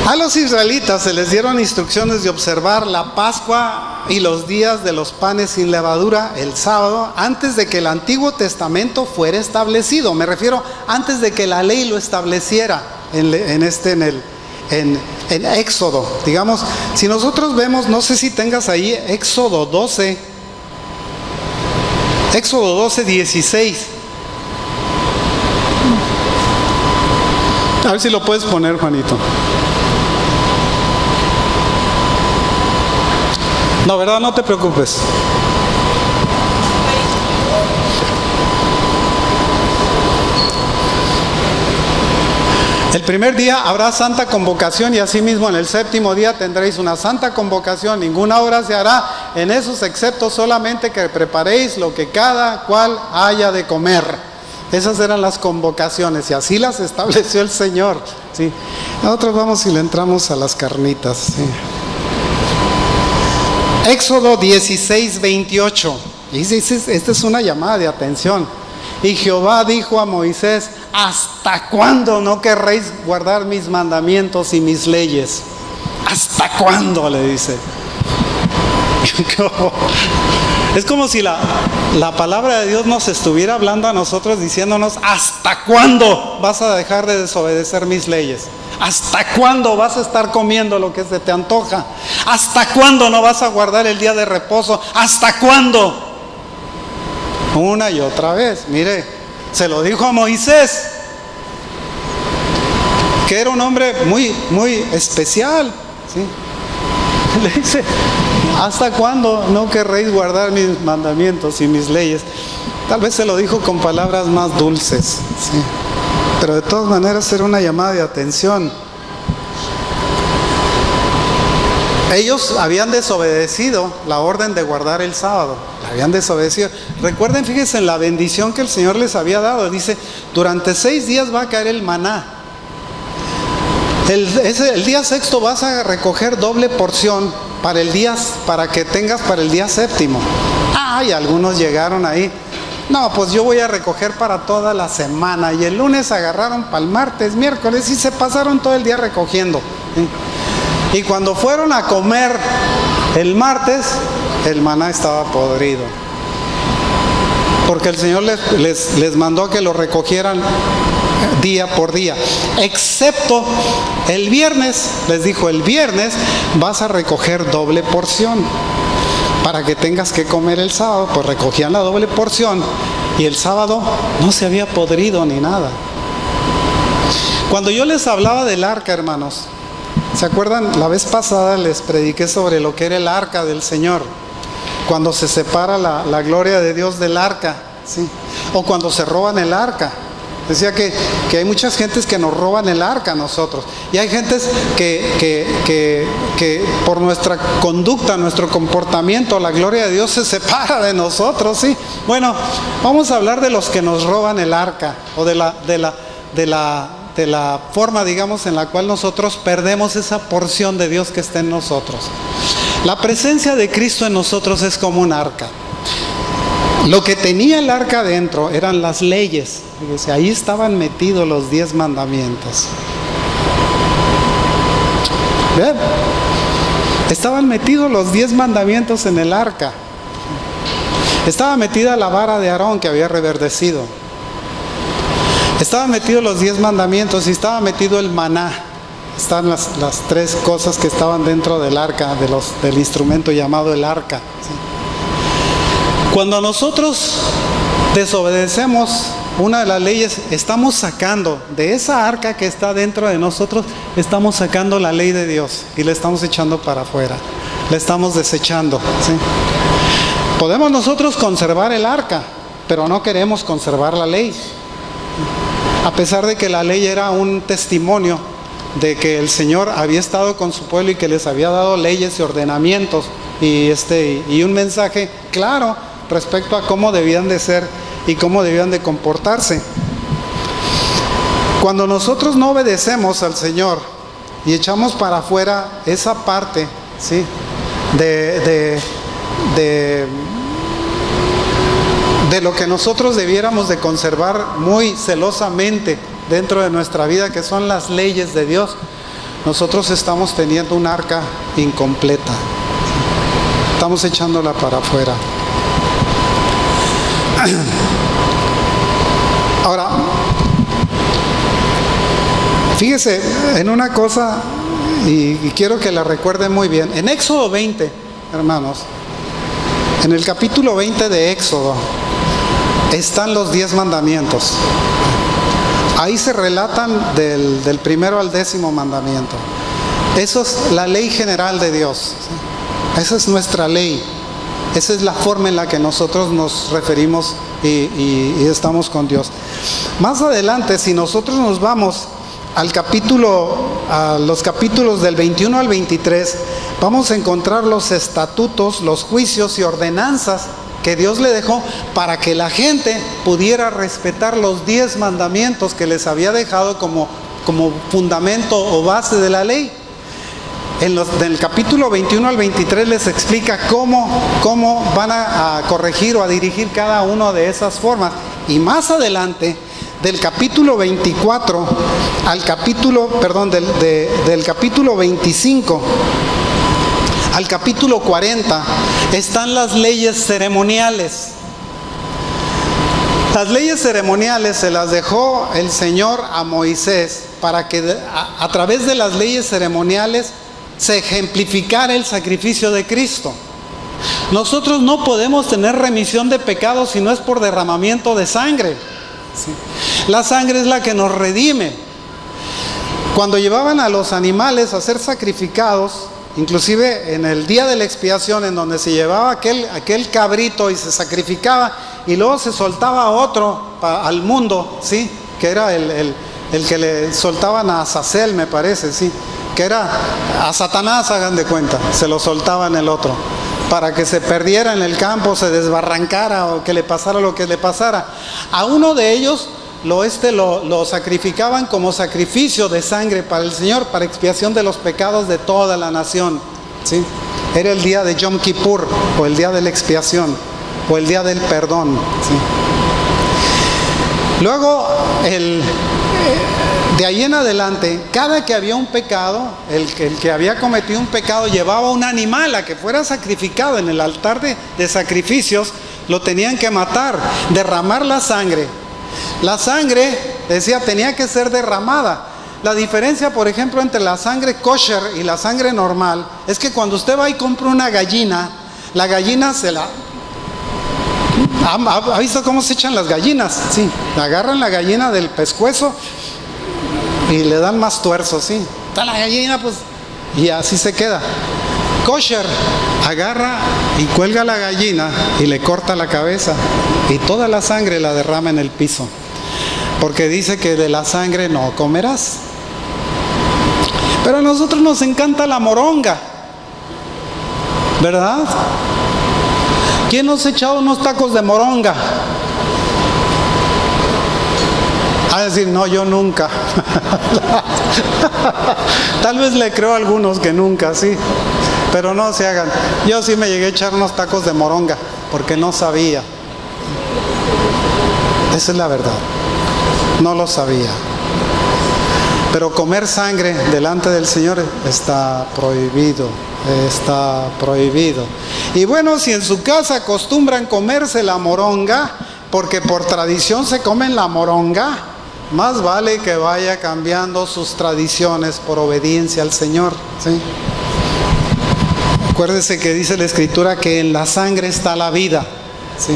A los israelitas se les dieron instrucciones de observar la Pascua y los días de los panes sin levadura el sábado antes de que el Antiguo Testamento fuera establecido. Me refiero antes de que la ley lo estableciera en Éxodo. Digamos, si nosotros vemos, no sé si tengas ahí Éxodo 12, 16. A ver si lo puedes poner, Juanito. No, ¿verdad? No te preocupes. El primer día habrá santa convocación y asimismo en el séptimo día tendréis una santa convocación. Ninguna obra se hará en esos excepto solamente que preparéis lo que cada cual haya de comer. Esas eran las convocaciones y así las estableció el Señor, ¿sí? Nosotros vamos y le entramos a las carnitas, ¿sí? Éxodo 16, 28. Esta es una llamada de atención. Y Jehová dijo a Moisés, ¿hasta cuándo no querréis guardar mis mandamientos y mis leyes? ¿Hasta cuándo? Le dice. Es como si la palabra de Dios nos estuviera hablando a nosotros diciéndonos, ¿hasta cuándo vas a dejar de desobedecer mis leyes? ¿Hasta cuándo vas a estar comiendo lo que se te antoja? ¿Hasta cuándo no vas a guardar el día de reposo? ¿Hasta cuándo? Una y otra vez. Mire, se lo dijo a Moisés, que era un hombre muy, muy especial, ¿sí? Le dice, ¿hasta cuándo no querréis guardar mis mandamientos y mis leyes? Tal vez se lo dijo con palabras más dulces, ¿sí? Pero de todas maneras era una llamada de atención. Ellos habían desobedecido la orden de guardar el sábado. La habían desobedecido. Recuerden, fíjense en la bendición que el Señor les había dado. Dice, durante 6 días va a caer el maná. El día sexto vas a recoger doble porción para que tengas para el día séptimo. Y algunos llegaron ahí. No, pues yo voy a recoger para toda la semana. Y el lunes agarraron para el martes, miércoles y se pasaron todo el día recogiendo. Y cuando fueron a comer el martes, el maná estaba podrido. Porque el Señor les mandó que lo recogieran día por día. Excepto el viernes, les dijo, el viernes vas a recoger doble porción. Para que tengas que comer el sábado, pues recogían la doble porción y el sábado no se había podrido ni nada. Cuando yo les hablaba del arca, hermanos, ¿se acuerdan? La vez pasada les prediqué sobre lo que era el arca del Señor. cuando se separa la gloria de Dios del arca, ¿sí? O cuando se roban el arca. Decía que hay muchas gentes que nos roban el arca a nosotros. Y hay gentes que por nuestra conducta, nuestro comportamiento, la gloria de Dios se separa de nosotros, ¿sí? Bueno, vamos a hablar de los que nos roban el arca, o de la forma, digamos, en la cual nosotros perdemos esa porción de Dios que está en nosotros. La presencia de Cristo en nosotros es como un arca. Lo que tenía el arca adentro eran las leyes. Fíjese, ahí estaban metidos los 10 mandamientos. ¿Ven? Estaban metidos los 10 mandamientos en el arca. Estaba metida la vara de Aarón que había reverdecido. Estaban metidos los 10 mandamientos y estaba metido el maná. Están las 3 cosas que estaban dentro del arca, del instrumento llamado el arca, ¿sí? Cuando nosotros desobedecemos una de las leyes, estamos sacando de esa arca que está dentro de nosotros, estamos sacando la ley de Dios y la estamos echando para afuera, la estamos desechando, ¿sí? Podemos nosotros conservar el arca, pero no queremos conservar la ley, a pesar de que la ley era un testimonio de que el Señor había estado con su pueblo y que les había dado leyes y ordenamientos y un mensaje claro respecto a cómo debían de ser y cómo debían de comportarse. Cuando nosotros no obedecemos al Señor y echamos para afuera esa parte, ¿sí?, de lo que nosotros debiéramos de conservar muy celosamente dentro de nuestra vida, que son las leyes de Dios, nosotros estamos teniendo un arca incompleta, estamos echándola para afuera. Ahora, fíjese en una cosa y quiero que la recuerden muy bien. En Éxodo 20, hermanos, en el capítulo 20 de Éxodo están los 10 mandamientos. Ahí se relatan del primero al 10º mandamiento. Eso es la ley general de Dios, ¿sí? Esa es nuestra ley. Esa es la forma en la que nosotros nos referimos y estamos con Dios. Más adelante, si nosotros nos vamos a los capítulos del 21 al 23, vamos a encontrar los estatutos, los juicios y ordenanzas que Dios le dejó para que la gente pudiera respetar los 10 mandamientos que les había dejado como fundamento o base de la ley. Del capítulo 21 al 23 les explica cómo van a corregir o a dirigir cada una de esas formas. Y más adelante, del capítulo 24 al del capítulo 25 al capítulo 40, están las leyes ceremoniales. Las leyes ceremoniales se las dejó el Señor a Moisés para que a través de las leyes ceremoniales se ejemplificara el sacrificio de Cristo. Nosotros no podemos tener remisión de pecados si no es por derramamiento de sangre, ¿sí? La sangre es la que nos redime. Cuando llevaban a los animales a ser sacrificados, inclusive en el día de la expiación, en donde se llevaba aquel cabrito y se sacrificaba y luego se soltaba otro al mundo, ¿sí?, que era el que le soltaban a Azazel, me parece, sí, que era a Satanás, hagan de cuenta, se lo soltaban el otro, para que se perdiera en el campo, se desbarrancara o que le pasara lo que le pasara. A uno de ellos lo sacrificaban como sacrificio de sangre para el Señor, para expiación de los pecados de toda la nación, ¿sí? Era el día de Yom Kippur, o el día de la expiación, o el día del perdón, ¿sí? Luego, de ahí en adelante, cada que había un pecado, el que había cometido un pecado llevaba un animal a que fuera sacrificado en el altar de sacrificios, lo tenían que matar, derramar la sangre. La sangre, decía, tenía que ser derramada. La diferencia, por ejemplo, entre la sangre kosher y la sangre normal es que cuando usted va y compra una gallina, la gallina ¿ha visto cómo se echan las gallinas? Sí, agarran la gallina del pescuezo y le dan más tuerzo, ¿sí? Está la gallina, pues, y así se queda. kosher agarra y cuelga a la gallina y le corta la cabeza y toda la sangre la derrama en el piso, porque dice que de la sangre no comerás. Pero a nosotros nos encanta la moronga, ¿verdad? ¿Quién nos ha echado unos tacos de moronga? A decir, no, yo nunca. Tal vez le creo a algunos que nunca, sí. Pero no se hagan. Yo sí me llegué a echar unos tacos de moronga, porque no sabía. Esa es la verdad. No lo sabía. Pero comer sangre delante del Señor está prohibido. Está prohibido. Y bueno, si en su casa acostumbran comerse la moronga, porque por tradición se comen la moronga, más vale que vaya cambiando sus tradiciones por obediencia al Señor, ¿sí? Acuérdese que dice la Escritura que en la sangre está la vida, ¿sí?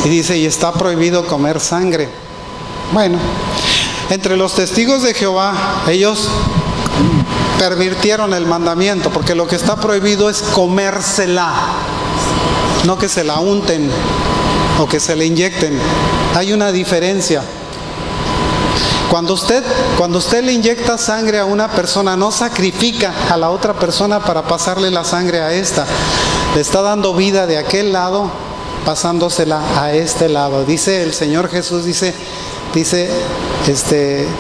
Y dice, y está prohibido comer sangre. Bueno, entre los testigos de Jehová, ellos pervirtieron el mandamiento, porque lo que está prohibido es comérsela, no que se la unten o que se le inyecten. Hay una diferencia. Cuando usted le inyecta sangre a una persona, no sacrifica a la otra persona para pasarle la sangre a esta. Le está dando vida de aquel lado, pasándosela a este lado. Dice el Señor Jesús, dice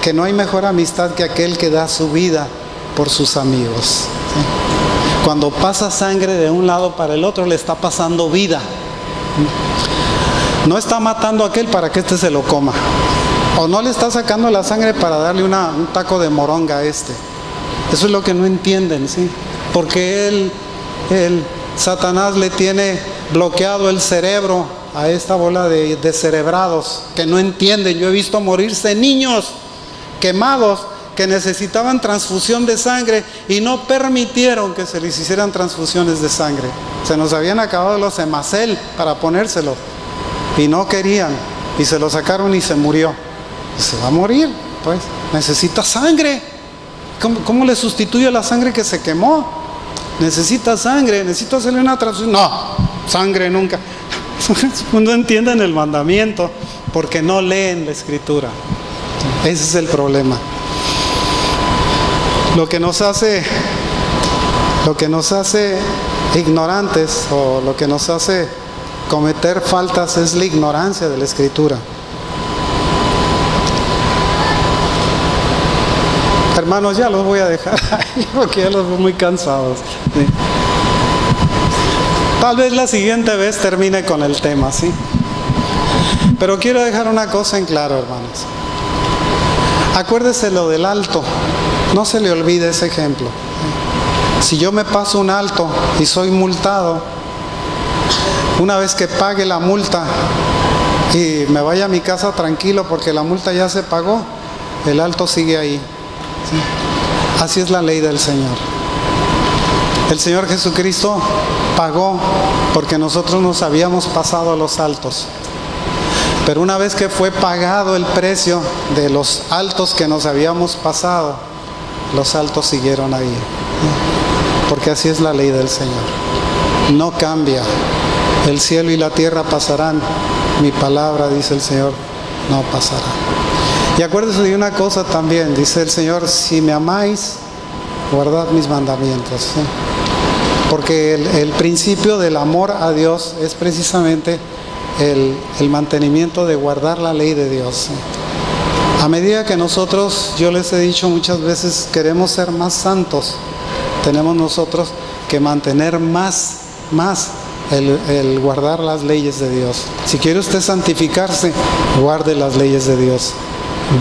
que no hay mejor amistad que aquel que da su vida por sus amigos, ¿sí? Cuando pasa sangre de un lado para el otro, le está pasando vida. No está matando a aquel para que éste se lo coma. O no le está sacando la sangre para darle un taco de moronga a este. Eso es lo que no entienden, ¿sí? Porque Satanás le tiene bloqueado el cerebro a esta bola de descerebrados que no entienden. Yo he visto morirse niños quemados que necesitaban transfusión de sangre y no permitieron que se les hicieran transfusiones de sangre. Se nos habían acabado los hemacel para ponérselo y no querían, y se lo sacaron y se murió. Y se va a morir, pues necesita sangre. ¿Cómo le sustituyo la sangre que se quemó? Necesita sangre, necesito hacerle una transfusión. No, sangre nunca. No entienden el mandamiento porque no leen la Escritura. Ese es el problema. Lo que nos hace ignorantes, o lo que nos hace cometer faltas, es la ignorancia de la Escritura. Hermanos, ya los voy a dejar ahí porque ya los veo muy cansados. Sí. Tal vez la siguiente vez termine con el tema, ¿sí? Pero quiero dejar una cosa en claro, hermanos. Acuérdese lo del alto. No se le olvide ese ejemplo. Si yo me paso un alto y soy multado, una vez que pague la multa y me vaya a mi casa tranquilo porque la multa ya se pagó, el alto sigue ahí. ¿Sí? Así es la ley del Señor. El Señor Jesucristo pagó porque nosotros nos habíamos pasado a los altos. Pero una vez que fue pagado el precio de los altos que nos habíamos pasado, los altos siguieron ahí. Porque así es la ley del Señor. No cambia. El cielo y la tierra pasarán. Mi palabra, dice el Señor, no pasará. Y acuérdense de una cosa también, dice el Señor, si me amáis, guardad mis mandamientos. ¿Sí? Porque el principio del amor a Dios es precisamente el mantenimiento de guardar la ley de Dios. ¿Sí? A medida que nosotros, yo les he dicho muchas veces, queremos ser más santos, tenemos nosotros que mantener más el guardar las leyes de Dios. Si quiere usted santificarse, guarde las leyes de Dios.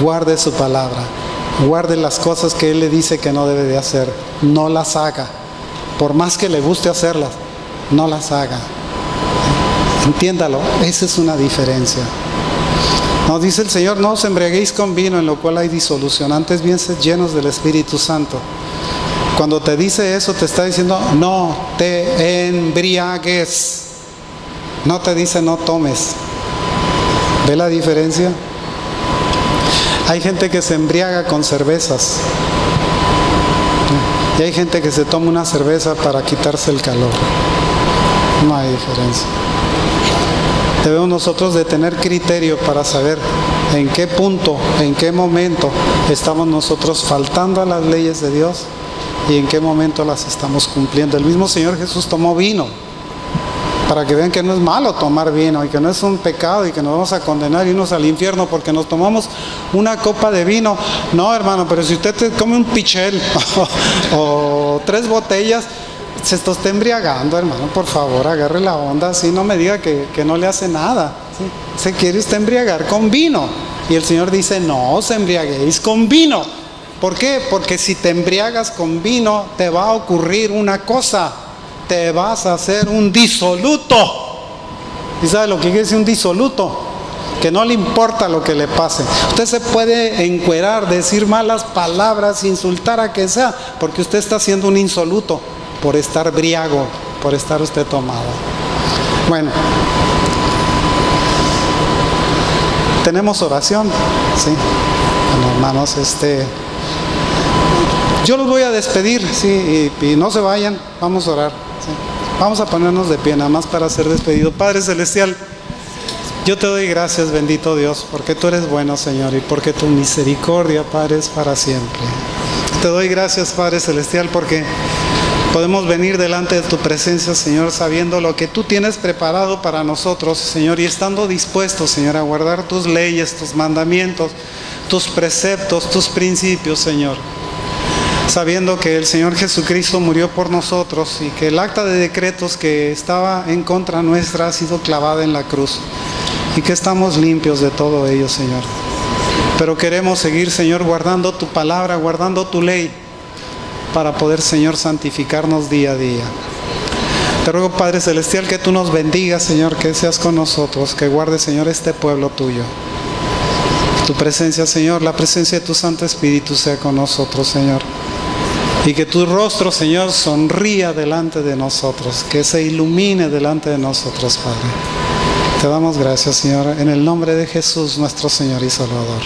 Guarde su palabra, guarde las cosas que Él le dice que no debe de hacer, no las haga, por más que le guste hacerlas, no las haga. Entiéndalo, esa es una diferencia. Nos dice el Señor, no os embriaguéis con vino en lo cual hay disolución, antes bien sed llenos del Espíritu Santo. Cuando te dice eso, te está diciendo, no te embriagues, no te dice no tomes. ¿Ve la diferencia? Hay gente que se embriaga con cervezas. Y hay gente que se toma una cerveza para quitarse el calor. No hay diferencia. Debemos nosotros de tener criterio para saber en qué punto, en qué momento estamos nosotros faltando a las leyes de Dios y en qué momento las estamos cumpliendo. El mismo Señor Jesús tomó vino, para que vean que no es malo tomar vino y que no es un pecado y que nos vamos a condenar y irnos al infierno porque nos tomamos una copa de vino. No, hermano, pero si usted come un pichel o 3 botellas, se está embriagando, hermano. Por favor, agarre la onda, así no me diga que no le hace nada, ¿sí? Se quiere usted embriagar con vino y el Señor dice, no os embriaguéis con vino. ¿Por qué? Porque si te embriagas con vino te va a ocurrir una cosa: te vas a hacer un disoluto. ¿Y sabe lo que quiere decir un disoluto? Que no le importa lo que le pase. Usted se puede encuerar, decir malas palabras, insultar a que sea, porque usted está siendo un insoluto por estar briago, por estar usted tomado. Bueno, tenemos oración, ¿sí? Bueno, hermanos, yo los voy a despedir, ¿sí? Y no se vayan, vamos a orar, ¿sí? Vamos a ponernos de pie nada más para ser despedidos. Padre Celestial, yo te doy gracias, bendito Dios, porque tú eres bueno, Señor, y porque tu misericordia, Padre, es para siempre. Te doy gracias, Padre Celestial, porque podemos venir delante de tu presencia, Señor, sabiendo lo que tú tienes preparado para nosotros, Señor, y estando dispuestos, Señor, a guardar tus leyes, tus mandamientos, tus preceptos, tus principios, Señor. Sabiendo que el Señor Jesucristo murió por nosotros y que el acta de decretos que estaba en contra nuestra ha sido clavada en la cruz y que estamos limpios de todo ello, Señor. Pero queremos seguir, Señor, guardando tu palabra, guardando tu ley, para poder, Señor, santificarnos día a día. Te ruego, Padre Celestial, que tú nos bendigas, Señor, que seas con nosotros, que guardes, Señor, este pueblo tuyo. Tu presencia, Señor, la presencia de tu Santo Espíritu sea con nosotros, Señor. Y que tu rostro, Señor, sonría delante de nosotros, que se ilumine delante de nosotros, Padre. Te damos gracias, Señor, en el nombre de Jesús, nuestro Señor y Salvador.